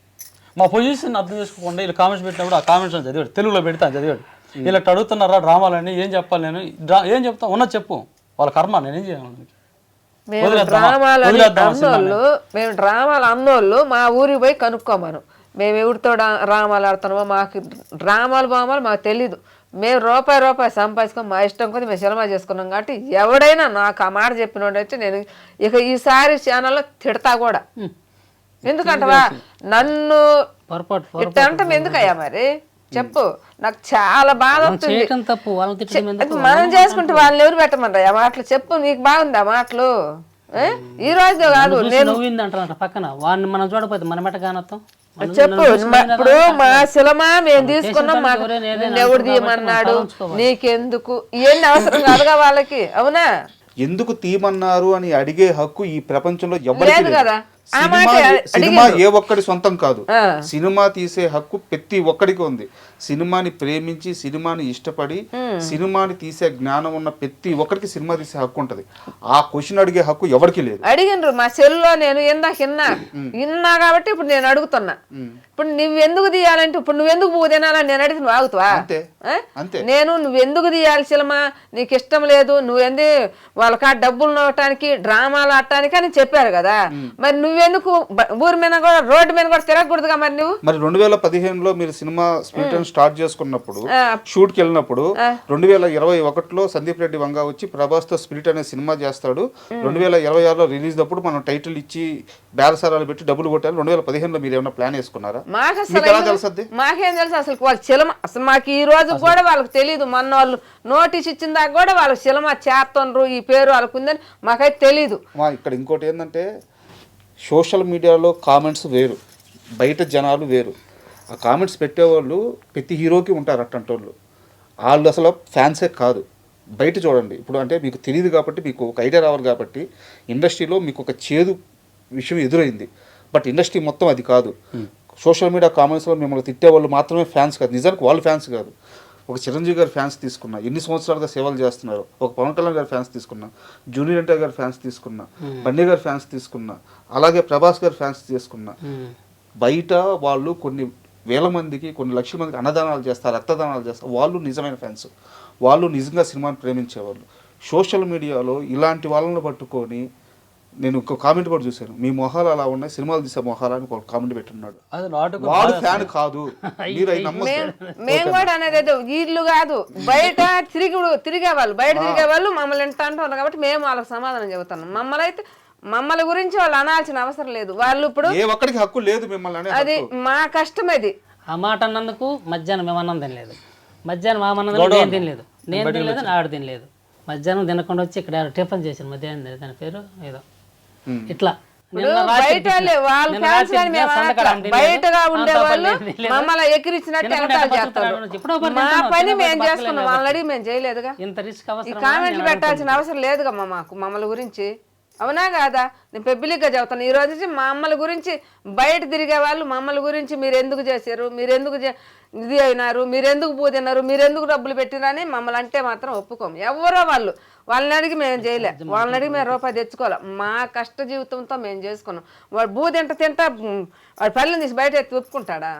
మా పొజిషన్ అర్థం చేసుకోకుండా వీళ్ళు కామెంట్స్ పెట్టినప్పుడు ఆ కామెంట్స్ అని చదివాడు, తెలుగులో పెడితే అని చదివాడు. ఇలా అడుగుతున్నారా డ్రామాలని, ఏం చెప్పాలి నేను? ఏం చెప్తా ఉన్నది చెప్పు, వాళ్ళ కర్మ, నేనేం చేయాలి? మేము డ్రామాలు అన్నోళ్ళు మా ఊరికి పోయి కనుక్కోమను. మేము ఎవరితో డ్రామాలు ఆడుతున్నామో మాకు డ్రామాలు బామాలు మాకు తెలీదు. మేము రూపాయి సంపాదించుకొని మా ఇష్టం కొద్ది మేము సినిమా చేసుకున్నాం. కాబట్టి ఎవడైనా నాకు ఆ మాట చెప్పినోడైతే నేను ఇక ఈసారి ఛానల్లో తిడతా కూడా. ఎందుకంటవా నన్ను ఇట్ట అంటే ఎందుకయ్యా మరి చెప్పు? నాకు చాలా బాధ వస్తుంది. మనం చేసుకుంటే వాళ్ళని ఎవరు పెట్టమన్నారు ఆ మాటలు? చెప్పు, నీకు బాగుంది ఆ మాటలు? ఈ రోజు కాదు పక్కన వాడిని మనం చూడపోతే మనం ఎట్ట కానొత్తాం? చెప్పు. ఇప్పుడు మా సినిమా మేము తీసుకున్నాం, మాకు ఎవడు తీయమన్నాడు, నీకెందుకు? ఇవన్నీ అవసరం కాదుగా వాళ్ళకి, అవునా? ఎందుకు తీయమన్నారు అని అడిగే హక్కు ఈ ప్రపంచంలో ఎవరికి లేదు కదా. సినిమా ఏ ఒక్కడి సొంతం కాదు. సినిమా తీసే హక్కు ప్రతి ఒక్కడికి ఉంది. సినిమాని ప్రేమించి, సినిమాని ఇష్టపడి, సినిమాని తీసే జ్ఞానం ఉన్న ప్రతి ఒక్కరికి సినిమా తీసే హక్కు ఉంటది. ఆ క్వశ్చన్ అడిగే హక్కు ఎవరికి లేదు. అడిగినరు మా సెల్లో, నేను విన్నా కాబట్టి ఇప్పుడు నేను అడుగుతున్నా. ఇప్పుడు నువ్వెందుకు తీయాలంటే, ఇప్పుడు నువ్వెందుకు పువ్వు తినాలని నేను అడిగి నువ్వు ఆగుతావా? నేను నువ్వెందుకు తీయాలి సినిమా, నీకు ఇష్టం లేదు, నువ్వెందు వాళ్ళకా డబ్బులు నవ్వటానికి డ్రామాలు ఆడటానికి అని చెప్పారు కదా. మరి నువ్వెందుకు ఊరి మీద కూడా రోడ్డు మీద కూడా తిరగకూడదుగా? మరి నువ్వు మరి 2015లో మీరు సినిమా స్పిరిట్ స్టార్ట్ చేసుకున్నప్పుడు, షూట్ కి వెళ్ళినప్పుడు 2021లో సందీప్ రెడ్డి వంగ వచ్చి ప్రభాస్ తో స్పిరిట్ అనే సినిమా చేస్తాడు. 2026లో రిలీజ్ అప్పుడు మనం టైటిల్ ఇచ్చి బేరసారాలు పెట్టి డబ్బులు కొట్టాలి. 2015లో మీరు ఏమైనా ప్లాన్ వేసుకున్నారా? మాకు మీకు ఎలా అసలు తెలుసద్ది? మాకేం తెలుసు అసలు వాళ్ళ సినిమా అసలు మాకు ఈ రోజు కూడా వాళ్ళకి తెలియదు. మొన్న వాళ్ళు నోటీస్ ఇచ్చిన దాకా కూడా వాళ్ళకి సినిమా చేస్తుండ్రు ఈ పేరు వాళ్ళకు ఉందని మాకైతే తెలీదు. ఇక్కడ ఇంకోటి ఏంటంటే సోషల్ మీడియాలో కామెంట్స్ వేరు, బయట జనాలు వేరు. ఆ కామెంట్స్ పెట్టేవాళ్ళు ప్రతి హీరోకి ఉంటారు అట్టంటి వాళ్ళు అసలు ఫ్యాన్సే కాదు. బయట చూడండి, ఇప్పుడు అంటే మీకు తెలియదు కాబట్టి మీకు ఒక ఐడియా రావాలి కాబట్టి ఇండస్ట్రీలో మీకు ఒక చేదు విషయం ఎదురైంది. బట్ ఇండస్ట్రీ మొత్తం అది కాదు. సోషల్ మీడియా కామెంట్స్లో మిమ్మల్ని తిట్టేవాళ్ళు మాత్రమే ఫ్యాన్స్ కాదు, నిజానికి వాళ్ళు ఫ్యాన్స్ కాదు. ఒక చిరంజీవి గారి ఫ్యాన్స్ తీసుకున్నా, ఎన్ని సంవత్సరాలుగా సేవలు చేస్తున్నారు. ఒక పవన్ కళ్యాణ్ గారి ఫ్యాన్స్ తీసుకున్నా, జూనియర్ ఎన్టీఆర్ గారి ఫ్యాన్స్ తీసుకున్నా, బండి గారి ఫ్యాన్స్ తీసుకున్నా, అలాగే ప్రభాస్ గారి ఫ్యాన్స్ తీసుకున్నా. బయట వాళ్ళు కొన్ని వేల మందికి కొన్ని లక్షల మందికి అన్నదానాలు చేస్తారు, రక్తదానాలు చేస్తారు. వాళ్ళు నిజమైన ఫ్యాన్స్, వాళ్ళు నిజంగా సినిమాని ప్రేమించేవాళ్ళు. సోషల్ మీడియాలో ఇలాంటి వాళ్ళని పట్టుకొని నేను ఒక కామెంట్ కూడా చూశాను, మీ మొహాలు అలా ఉన్నాయి, సినిమాలు తీసే మొహాలు అని ఒక కామెంట్ పెట్టున్నాడు. వాడు ఫ్యాన్ కాదు, మీరు అవి నమ్మొచ్చు. మేము కూడా అనేది వీళ్ళు కాదు, బయట తిరిగేవాళ్ళు బయట తిరిగేవాళ్ళు మమ్మల్ని ఎంత అంటున్నారు కాబట్టి మేము వాళ్ళకి సమాధానం చెబుతున్నాం. మమ్మల్ని గురించి వాళ్ళు అనాల్సిన అవసరం లేదు. వాళ్ళు ఇప్పుడు ఏ ఒక్కడికి హక్కు లేదు మిమ్మల్ని, అది మా కష్టం. అది ఆ మాట అన్నందుకు మధ్యాహ్నం మేము అన్నం తినలేదు, మధ్యాహ్నం మా అన్నం నేను తినలేదు, నేను తినలేదు, ఆడు తినలేదు. మధ్యాహ్నం తినకుండా వచ్చి ఇక్కడ టిఫిన్ చేశాను. మధ్యాహ్నం దాని పేరు ఏదో ఇట్లా బయటగా ఉండేవాళ్ళు మమ్మల్ని ఎక్కిరించినట్టు ఎగతాలు చేస్తారు. మా పని మేము చేసుకున్నాం, వాళ్ళని అడిగి మేము చేయలేదుగా. ఇంత రిస్క్ ఈ కామెంట్లు పెట్టాల్సిన అవసరం లేదుగా మమ్మల్ని గురించి. అవునా కాదా? నేను పెబ్బిలిగ్గా చెబుతాను. ఈ రోజు నుంచి మమ్మల్ని గురించి బయట తిరిగే వాళ్ళు మమ్మల్ని గురించి మీరు ఎందుకు చేశారు, మీరు ఎందుకు ఇది అయినారు, మీరు ఎందుకు పూదిన్నారు, మీరు ఎందుకు డబ్బులు పెట్టిరని మమ్మల్ని అంటే మాత్రం ఒప్పుకోము. ఎవరో వాళ్ళని అడిగి మేము చేయలే, వాళ్ళని అడిగి మేము రూపాయి తెచ్చుకోవాలి. మా కష్ట జీవితంతో మేము చేసుకున్నాం. వాడు బూది తింటా వాడు పల్లెని తీసి బయట ఎత్తి ఒప్పుకుంటాడా?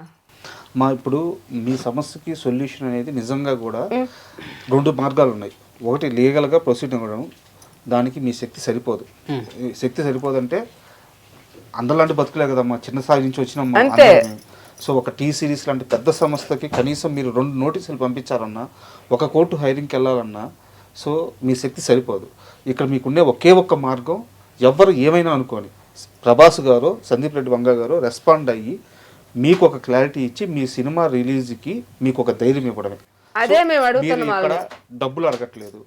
ఇప్పుడు మీ సమస్యకి సొల్యూషన్ అనేది నిజంగా కూడా 2 మార్గాలు ఉన్నాయి. ఒకటి లీగల్గా ప్రొసీడ్ అవ్వడం, దానికి మీ శక్తి సరిపోదు. శక్తి సరిపోదంటే అందరిలాంటి బతుకులే కదమ్మా, చిన్న స్థాయి నుంచి వచ్చినమ్మా. సో ఒక టీ సిరీస్ లాంటి పెద్ద సంస్థకి కనీసం మీరు 2 నోటీసులు పంపించాలన్నా, ఒక కోర్టు హైరింగ్కి వెళ్ళాలన్నా, సో మీ శక్తి సరిపోదు. ఇక్కడ మీకుండే ఒకే ఒక్క మార్గం, ఎవరు ఏమైనా అనుకోని ప్రభాస్ గారు, సందీప్ రెడ్డి వంగ గారు రెస్పాండ్ అయ్యి మీకు ఒక క్లారిటీ ఇచ్చి మీ సినిమా రిలీజ్కి మీకు ఒక ధైర్యం ఇవ్వడమే. అదే మేము అడుగుతున్నాం. ఇక్కడ డబ్బులు అడగట్లేదు,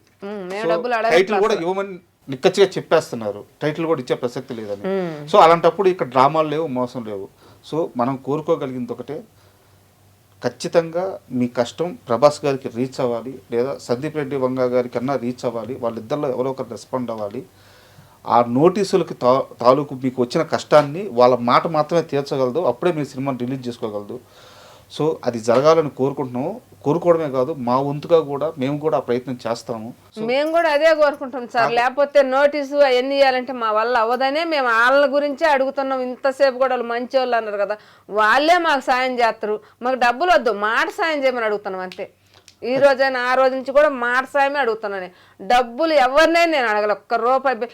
టైటిల్ కూడా ఇవ్వమని నిక్కచ్చిగా చెప్పేస్తున్నారు, టైటిల్ కూడా ఇచ్చే ప్రసక్తి లేదని. సో అలాంటప్పుడు ఇక్కడ డ్రామాలు లేవు, మోసం లేవు. సో మనం కోరుకోగలిగింది ఒకటే, ఖచ్చితంగా మీ కష్టం ప్రభాస్ గారికి రీచ్ అవ్వాలి, లేదా సందీప్ రెడ్డి వంగ గారి కన్నా రీచ్ అవ్వాలి. వాళ్ళిద్దరిలో ఎవరో ఒకరు రెస్పాండ్ అవ్వాలి. ఆ నోటీసులకి తాలూకు మీకు వచ్చిన కష్టాన్ని వాళ్ళ మాట మాత్రమే తీర్చగలదు, అప్పుడే మీరు సినిమాని రిలీజ్ చేసుకోగలదు. సో అది జరగాలని కోరుకుంటున్నాము. కోరుకోవడమే కాదు, మా వంతుగా కూడా మేము కూడా ఆ ప్రయత్నం చేస్తాము. మేము కూడా అదే కోరుకుంటాం సార్. లేకపోతే నోటీసు అవన్నీ ఇవ్వాలంటే మా వల్ల అవ్వదనే మేము వాళ్ళ గురించే అడుగుతున్నాం. ఇంతసేపు కూడా వాళ్ళు మంచి వాళ్ళు అన్నారు కదా, వాళ్ళే మాకు సాయం చేస్తారు. మాకు డబ్బులు వద్దు, మాట సాయం చేయమని అడుగుతున్నాం అంతే. ఈ రోజైనా ఆ రోజు నుంచి కూడా మాట సాయమే అడుగుతున్నాను. డబ్బులు ఎవరినే నేను అడగల, ₹1.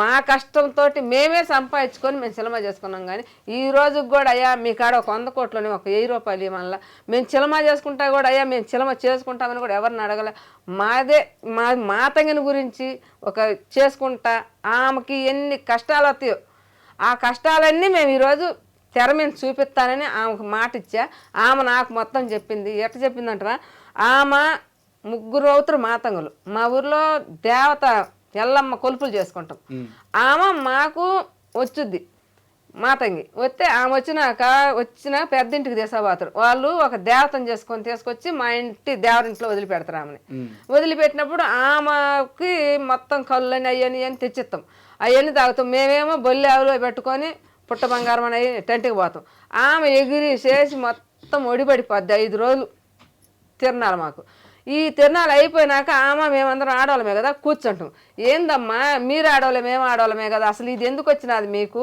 మా కష్టంతో మేమే సంపాదించుకొని మేము సినిమా చేసుకున్నాం. కానీ ఈ రోజుకి కూడా అయ్యా మీ కాడ ఒక 100 కోట్లని ఒక ₹1000 ఇవ్వాల, మేము సినిమా చేసుకుంటా కూడా అయ్యా మేము సినిమా చేసుకుంటామని కూడా ఎవరిని అడగల. మా తంగిని గురించి ఒక చేసుకుంటా ఆమెకి ఎన్ని కష్టాలు వస్తాయో ఆ కష్టాలన్నీ మేము ఈరోజు తెర మీద చూపిస్తానని ఆమెకు మాట ఇచ్చా. ఆమె నాకు మొత్తం చెప్పింది. ఎట్లా చెప్పిందంటారా, ఆమె 3 అవుతారు మాతంగులు. మా ఊర్లో దేవత ఎల్లమ్మ కొలుపులు చేసుకుంటాం. ఆమె మాకు వచ్చుద్ది మాతంగి. వస్తే ఆమె వచ్చిన పెద్దింటికి తీసుకుపోతారు వాళ్ళు. ఒక దేవతను తీసుకొచ్చి మా ఇంటి దేవరింట్లో వదిలిపెడతారు. ఆమెని వదిలిపెట్టినప్పుడు ఆమెకి మొత్తం కళ్ళని అయ్యని తెచ్చిస్తాం. అవన్నీ తాగుతాం. మేమేమో బొల్లి ఆవులు పెట్టుకొని పుట్ట బంగారం అని టెంట్కి పోతాం. ఆమె ఎగిరి చేసి మొత్తం ఒడిపడిపోద్ది. 5 రోజులు తిరణాలు మాకు. ఈ తిరణాలు అయిపోయినాక మేమందరం ఆడవాళ్ళమే కదా కూర్చుంటాం. ఏందమ్మా మీరు ఆడవాళ్ళే మేము ఆడవాళ్ళమే కదా, అసలు ఇది ఎందుకు వచ్చినది మీకు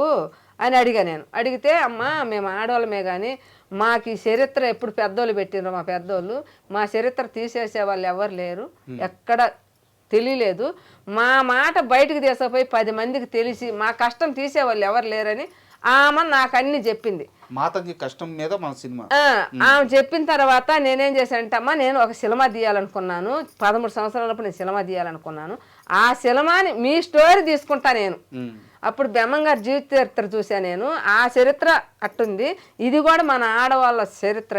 అని అడిగా నేను. అడిగితే అమ్మా మేము ఆడవాళ్ళమే కానీ మాకు ఈ చరిత్ర ఎప్పుడు పెద్దోళ్ళు పెట్టినరు, మా పెద్దోళ్ళు మా చరిత్ర తీసేసే వాళ్ళు ఎవరు లేరు, ఎక్కడ తెలియలేదు. మా మాట బయటకు తీసుకుపోయి 10 మందికి తెలిసి మా కష్టం తీసేవాళ్ళు ఎవరు లేరని ఆమె నాకు అన్ని చెప్పింది. మాతంగి కష్టం మీద మన సినిమా ఆమె చెప్పిన తర్వాత నేనేం చేశానంటే, అమ్మా నేను ఒక సినిమా తీయాలనుకున్నాను. 13 సంవత్సరాలప్పుడు నేను సినిమా తీయాలనుకున్నాను. ఆ సినిమాని మీ స్టోరీ తీసుకుంటా నేను. అప్పుడు బెమ్మంగారు జీవిత చరిత్ర చూసా నేను. ఆ చరిత్ర అట్టుంది. ఇది కూడా మన ఆడవాళ్ళ చరిత్ర.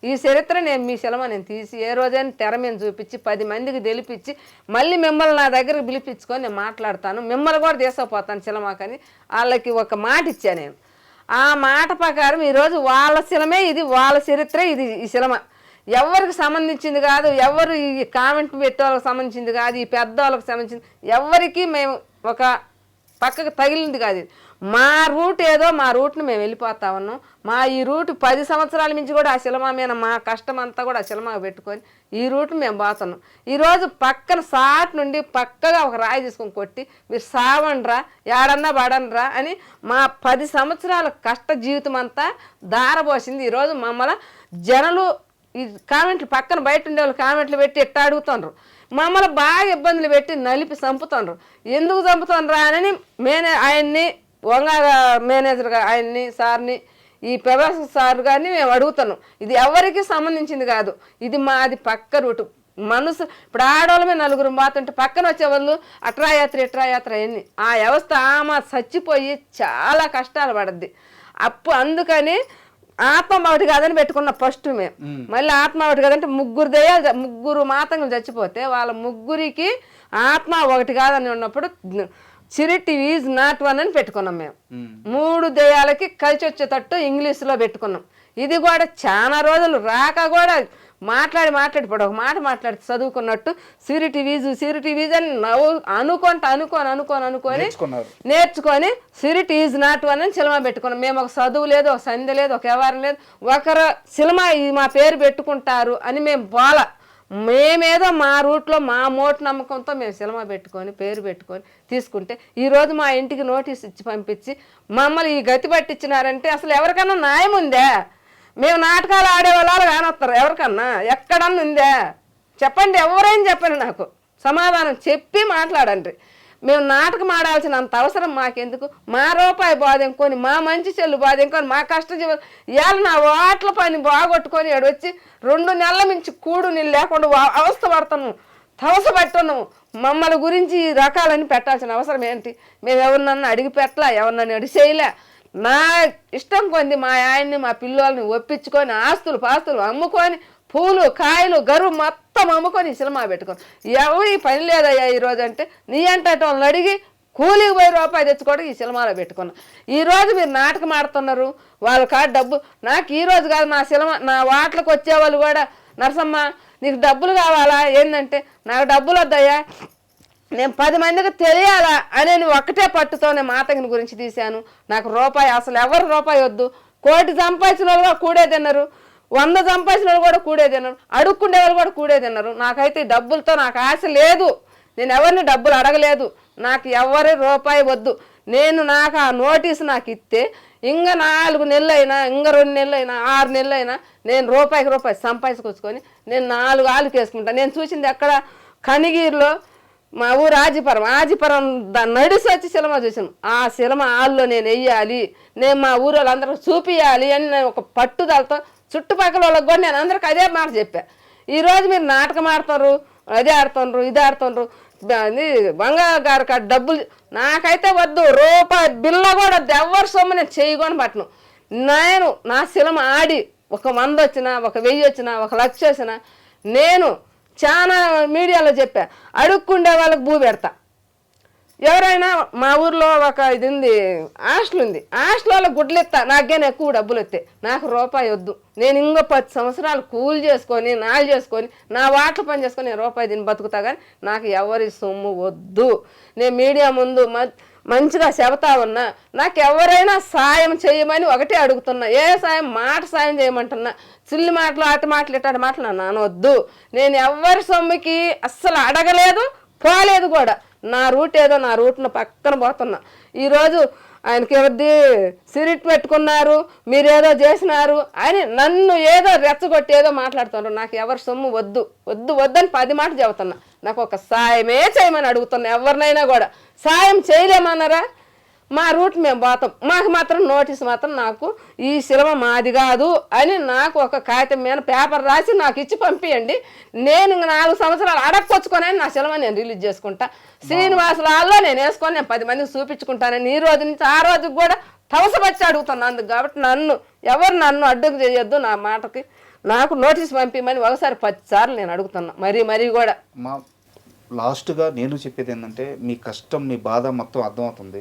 ఈ చరిత్ర మీ సినిమా నేను తీసి ఏ రోజైనా తెర మీద చూపించి 10 మందికి తెలిపించి మళ్ళీ మిమ్మల్ని నా దగ్గరకు పిలిపించుకొని నేను మాట్లాడతాను, మిమ్మల్ని కూడా తీసుకుపోతాను సినిమాకని వాళ్ళకి ఒక మాట ఇచ్చా నేను. ఆ మాట ప్రకారం ఈరోజు వాళ్ళ సినిమే ఇది, వాళ్ళ చరిత్రే ఇది. ఈ సినిమా ఎవరికి సంబంధించింది కాదు, ఎవరు ఈ కామెంట్ పెట్టే వాళ్ళకి సంబంధించింది కాదు, ఈ పెద్దవాళ్ళకి సంబంధించింది, ఎవరికి మేము ఒక పక్కకు తగిలింది కాదు. మా రూట్ ఏదో మా రూట్ని మేము వెళ్ళిపోతా ఉన్నాం. మా ఈ రూట్ 10 సంవత్సరాల నుంచి కూడా ఆ సినిమా మీద మా కష్టం అంతా కూడా ఆ సినిమా పెట్టుకొని ఈ రూట్ మేము పోతున్నాం. ఈరోజు పక్కన సాట్ నుండి పక్కగా ఒక రాయి తీసుకొని కొట్టి మీరు సావండ్రా ఏడన్నా పడనరా అని మా 10 సంవత్సరాల కష్ట జీవితం అంతా దారబోసింది. ఈరోజు మమ్మల్ని జనాలు ఈ కామెంట్లు పక్కన బయట ఉండే వాళ్ళు కామెంట్లు పెట్టి ఎట్టా అడుగుతుండ్రు, మమ్మల్ని బాగా ఇబ్బందులు పెట్టి నలిపి చంపుతుండ్రు. ఎందుకు చంపుతుండ్రా అని ఆయన్ని వంగ మేనేజర్ ఆయన్ని సార్ని ఈ ప్రభాస్ సార్ గారిని మేము అడుగుతున్నాం. ఇది ఎవరికి సంబంధించింది కాదు, ఇది మాది పక్క రూటు. మనసు ఇప్పుడు ఆడవాళ్ళమే 4 పోతుంటే పక్కన వచ్చేవాళ్ళు అట్రాయాత్ర ఎన్ని ఆ వ్యవస్థ ఆమె చచ్చిపోయి చాలా కష్టాలు పడద్ది. అందుకని ఆత్మ ఒకటి కాదని పెట్టుకున్న ఫస్ట్ మేము. మళ్ళీ ఆత్మ ఒకటి కాదంటే ముగ్గురు మాతంగులు చచ్చిపోతే వాళ్ళ ముగ్గురికి ఆత్మ ఒకటి కాదని ఉన్నప్పుడు చిరిటీ ఈజ్ నాట్ వన్ అని పెట్టుకున్నాం మేము. 3 దెయ్యాలకి కలిసి వచ్చేటట్టు ఇంగ్లీష్లో పెట్టుకున్నాం. ఇది కూడా చాలా రోజులు రాక కూడా మాట్లాడి ఇప్పుడు ఒక మాట మాట్లాడి చదువుకున్నట్టు సిరిటీ వీజ్ అని అనుకొని నేర్చుకొని సిరిటీ ఈజ్ నాట్ వన్ అని సినిమా పెట్టుకున్నాం. మేము ఒక చదువు లేదు, ఒక సంధ్య లేదు, ఒక వ్యవహారం లేదు, ఒకరు సినిమా మా పేరు పెట్టుకుంటారు అని మేము మేమేదో మా రూట్లో మా మోటు నమ్మకంతో మేము సినిమా పెట్టుకొని పేరు పెట్టుకొని తీసుకుంటే ఈరోజు మా ఇంటికి నోటీస్ ఇచ్చి పంపించి మమ్మల్ని ఈ గతి పట్టించినారంటే అసలు ఎవరికన్నా న్యాయం ఉందే? మేము నాటకాలు ఆడేవాళ్ళు కానొస్తారు, ఎవరికన్నా ఎక్కడన్నా ఉందే చెప్పండి, ఎవరైనా చెప్పండి, నాకు సమాధానం చెప్పి మాట్లాడండి. మేము నాటకం ఆడాల్సినంత అవసరం మాకెందుకు? మా రూపాయి బాధెంకొని, మా మంచి చెల్లు బాధెంకొని, మా కష్టజీవులు ఇవాళ నా వాట్ల పని బాగొట్టుకొని వచ్చి 2 నెలల మించి కూడు నీళ్ళు లేకుండా అవస్థ పడుతున్నాము, తవస పట్టున్నాము. మమ్మల్ని గురించి ఈ రకాలని పెట్టాల్సిన అవసరం ఏంటి? మేము ఎవరినన్నా అడిగి పెట్టలా, ఎవరినన్నా అడిగి చేయలే. నా ఇష్టం కొంది మా ఆయన్ని మా పిల్లల్ని ఒప్పించుకొని పాస్తులు అమ్ముకొని పూలు కాయలు గరువు మొత్తం అమ్ముకొని సినిమా పెట్టుకొని ఎవరి పని లేదయ్యా ఈరోజు అంటే నీ అంటే వాళ్ళని అడిగి కూలికి ₹10 తెచ్చుకోవడం ఈ సినిమాలో పెట్టుకున్నాం. ఈరోజు మీరు నాటకం ఆడుతున్నారు, వాళ్ళ కాదు డబ్బు. నాకు ఈరోజు కాదు, నా సినిమా నా వాట్లకు వచ్చేవాళ్ళు కూడా నరసమ్మ నీకు డబ్బులు కావాలా ఏంటంటే నాకు డబ్బులు వద్దయ్యా, నేను 10 మందికి తెలియాలా అనే ఒకటే పట్టుతోనే మాతగిని గురించి తీశాను. నాకు రూపాయి అసలు ఎవరు రూపాయి వద్దు. 1 సంపాదించిన వాళ్ళు కూడా కూడే తిన్నారు, 100 సంపాదించిన వాళ్ళు కూడా కూడే తిన్నారు, అడుక్కుండే వాళ్ళు కూడా కూడే తిన్నారు. నాకైతే డబ్బులతో నాకు ఆశ లేదు, నేను ఎవరిని డబ్బులు అడగలేదు, నాకు ఎవరి రూపాయి వద్దు. నాకు ఆ నోటీసు నాకు ఇస్తే ఇంకా 4 నెలలు అయినా, ఇంకా 2 నెలలు అయినా, 6 నెలలు అయినా నేను రూపాయి సంపాదించుకొచ్చుకొని నేను 4 ఆళ్ళకి వేసుకుంటాను. నేను చూసింది ఎక్కడ కనిగిరిలో మా ఊరు ఆజిపురం నడిసి వచ్చి సినిమా చూసాను. ఆ సినిమా హాల్లో నేను వెయ్యాలి, నేను మా ఊరు వాళ్ళందరూ చూపియాలి అని నేను ఒక పట్టుదలతో చుట్టుపక్కల వాళ్ళకి కూడా నేను అందరికి అదే మాట చెప్పా. ఈరోజు మీరు నాటకం ఆడుతున్నారు, అదే ఆడుతున్నారు, ఇది ఆడుతున్నారు, బంగారు కాదు డబ్బులు నాకైతే వద్దు. రూపాయి బిల్ల కూడా ఎవరి సొమ్ము నేను చేయకొని పట్టను. నేను నా సినిమా ఆడి ఒక 100 వచ్చినా, ఒక 1000 వచ్చినా, ఒక 1,00,000 వచ్చినా నేను చాలా మీడియాలో చెప్పా, అడుక్కుండే వాళ్ళకి భూ పెడతా. ఎవరైనా మా ఊర్లో ఒక ఇది ఉంది, హాస్టల్ ఉంది, హాస్టల్ వాళ్ళకి గుడ్లు ఇస్తా, నాకేనా ఎక్కువ డబ్బులు వస్తాయి, నాకు రూపాయి వద్దు. నేను ఇంకో 10 సంవత్సరాలు కూలి చేసుకొని చేసుకొని నా వాటర్ పని చేసుకొని నేను రూపాయి దీన్ని బతుకుతా, కానీ నాకు ఎవరి సొమ్ము వద్దు. నేను మీడియా ముందు మంచిగా చెబుతా ఉన్నా, నాకు ఎవరైనా సాయం చేయమని ఒకటే అడుగుతున్నా. ఏ సాయం? మాట సాయం చేయమంటున్నా. చిల్లి మాటలు, అటు మాటలు, ఇటు మాటలు నన్ను అనవద్దు. నేను ఎవరి సొమ్ముకి అస్సలు అడగలేదు, పోలేదు కూడా. నా రూట్ ఏదో నా రూట్ను పక్కన పోతున్నా. ఈరోజు ఆయనకి ఎవరిది సిరిట్ పెట్టుకున్నారు, మీరేదో చేసినారు అని నన్ను ఏదో రెచ్చగొట్టి ఏదో మాట్లాడుతున్నారు. నాకు ఎవరి సొమ్ము వద్దు అని 10 మాటలు చెబుతున్నా. నాకు ఒక సాయమే చేయమని అడుగుతున్నా. ఎవరినైనా కూడా సాయం చేయలేమన్నారా? మా రూట్ మేము పోతాం, మాకు మాత్రం నోటీస్ మాత్రం నాకు ఈ శిలవ మాది కాదు అని నాకు ఒక కాగితం మీద పేపర్ రాసి నాకు ఇచ్చి పంపియండి. నేను 4 సంవత్సరాలు అడక్కొచ్చుకొని నా శిలవ నేను రిలీజ్ చేసుకుంటా. శ్రీనివాసులలో నేను వేసుకొని నేను 10 మందికి చూపించుకుంటానని ఈ రోజు నుంచి ఆ రోజుకి కూడా తవసపచ్చి అడుగుతాను. అందుకు కాబట్టి నన్ను అడ్డుకు చేయొద్దు. నా మాటకి నాకు నోటీస్ పంపిమని ఒకసారి 10 సార్లు నేను అడుగుతున్నా, మరీ కూడా. మా లాస్ట్గా నేను చెప్పేది ఏంటంటే మీ కష్టం మీ బాధ మొత్తం అర్థమవుతుంది.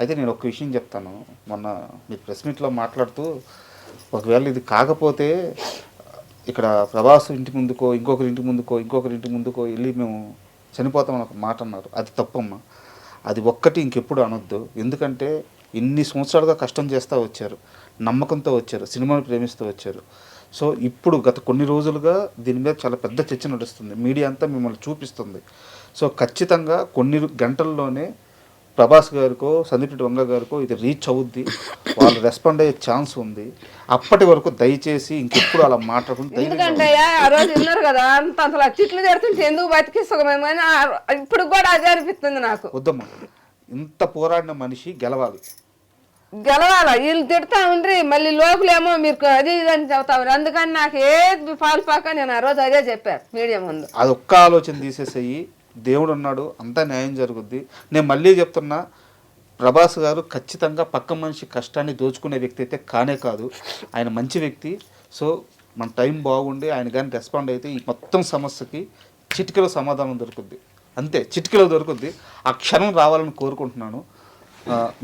అయితే నేను ఒక విషయం చెప్తాను. మొన్న మీ ప్రెస్ మీట్లో మాట్లాడుతూ ఒకవేళ ఇది కాకపోతే ఇక్కడ ప్రభాస్ ఇంటి ముందుకో ఇంకొకరి ఇంటి ముందుకో వెళ్ళి మేము చనిపోతామని ఒక మాట అన్నారు. అది తప్పమ్మా. అది ఒక్కటి ఇంకెప్పుడు అనొద్దు. ఎందుకంటే ఇన్ని సంవత్సరాలుగా కష్టం చేస్తూ వచ్చారు, నమ్మకంతో వచ్చారు, సినిమాను ప్రేమిస్తూ వచ్చారు. సో ఇప్పుడు గత కొన్ని రోజులుగా దీని మీద చాలా పెద్ద చర్చ నడుస్తుంది, మీడియా అంతా మిమ్మల్ని చూపిస్తుంది. సో ఖచ్చితంగా కొన్ని గంటల్లోనే ప్రభాస్ గారికో సందీప్ వంగ గారికో ఇది రీచ్ అవుద్ది, వాళ్ళు రెస్పాండ్ అయ్యే ఛాన్స్ ఉంది. అప్పటి వరకు దయచేసి ఇంకెప్పుడు అలా మాట్లాడుకుంటే, ఎందుకంటే ఆ రోజు విన్నారు కదా అంతలా చిట్లు తెడుతుంటే ఎందుకు బతికి సుఖమేమని ఇప్పుడు కూడా అదే అనిపిస్తుంది నాకు. వద్దమ్మా, ఇంత పోరాడిన మనిషి గెలవాలి. వీళ్ళు తిడతా ఉండ్రి, మళ్ళీ లోకులేమో మీరు అది ఇది అని చెబుతా ఉన్నారు. అందుకని నాకు ఏది పాల్పాక నేను ఆ రోజు అదే చెప్పాను మీడియా ముందు. అది ఒక్క ఆలోచన తీసేసేయి, దేవుడు ఉన్నాడు, అంతా న్యాయం జరుగుద్ది. నేను మళ్ళీ చెప్తున్నా, ప్రభాస్ గారు ఖచ్చితంగా పక్క మనిషి కష్టాన్ని దోచుకునే వ్యక్తి అయితే కానే కాదు. ఆయన మంచి వ్యక్తి. సో మన టైం బాగుండి ఆయన కానీ రెస్పాండ్ అయితే ఈ మొత్తం సమస్యకి చిటికలో సమాధానం దొరుకుద్ది. అంతే, చిటికలో దొరుకుద్ది. ఆ క్షణం రావాలని కోరుకుంటున్నాను.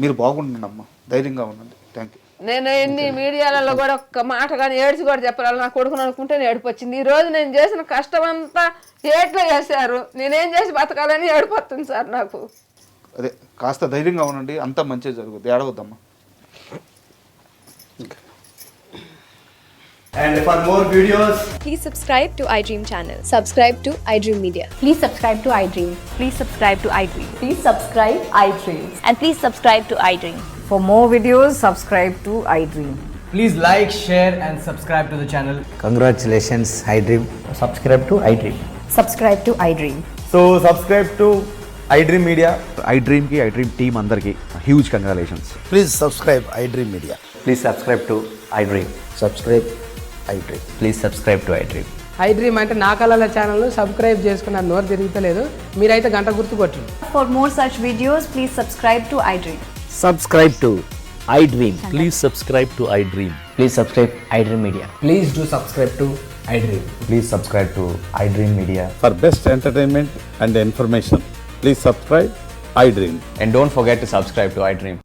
మీరు బాగుండండి అమ్మ, ధైర్యంగా ఉండండి. Thank you. నేను ఎన్ని మీడియాలలో కూడా ఒక్క మాట కానీ ఏడ్చి కూడా చెప్పాలి. నా కొడుకుని అనుకుంటే ఏడుపు వచ్చింది. ఈ రోజు నేను చేసిన కష్టం అంతా ఏట్లో చేశారు, నేనేం చేసి బతకాలని ఏడిపోతుంది సార్ నాకు. అదే, కాస్త ధైర్యంగా ఉండండి, అంతా మంచిగా జరుగుద్ది, ఏడవద్దమ్మా. And for more videos, Please subscribe to iDream channel. Subscribe to iDream Media. Please subscribe to iDream. Please subscribe to iDream. Please subscribe iDream. And please subscribe to iDream. For more videos, subscribe to iDream. please like, share and subscribe to the channel. Congratulations, iDream. Subscribe to iDream. Subscribe to iDream. So subscribe to iDream Media. iDream ki iDream team andarki huge congratulations. Please subscribe iDream Media. Please subscribe to iDream. Subscribe iDream. Please subscribe to iDream. iDream అంటే నా కళల channel subscribe చేసుకున్న నోరు తిరుగుతలేదు, మీరైతే గంట గుర్తు కొట్టండి. For more such videos, please subscribe to iDream. Subscribe to iDream. Please subscribe to iDream. Please subscribe iDream Media. Please do subscribe to iDream. Please subscribe to iDream Media. For best entertainment and information, please subscribe iDream. And don't forget to subscribe to iDream.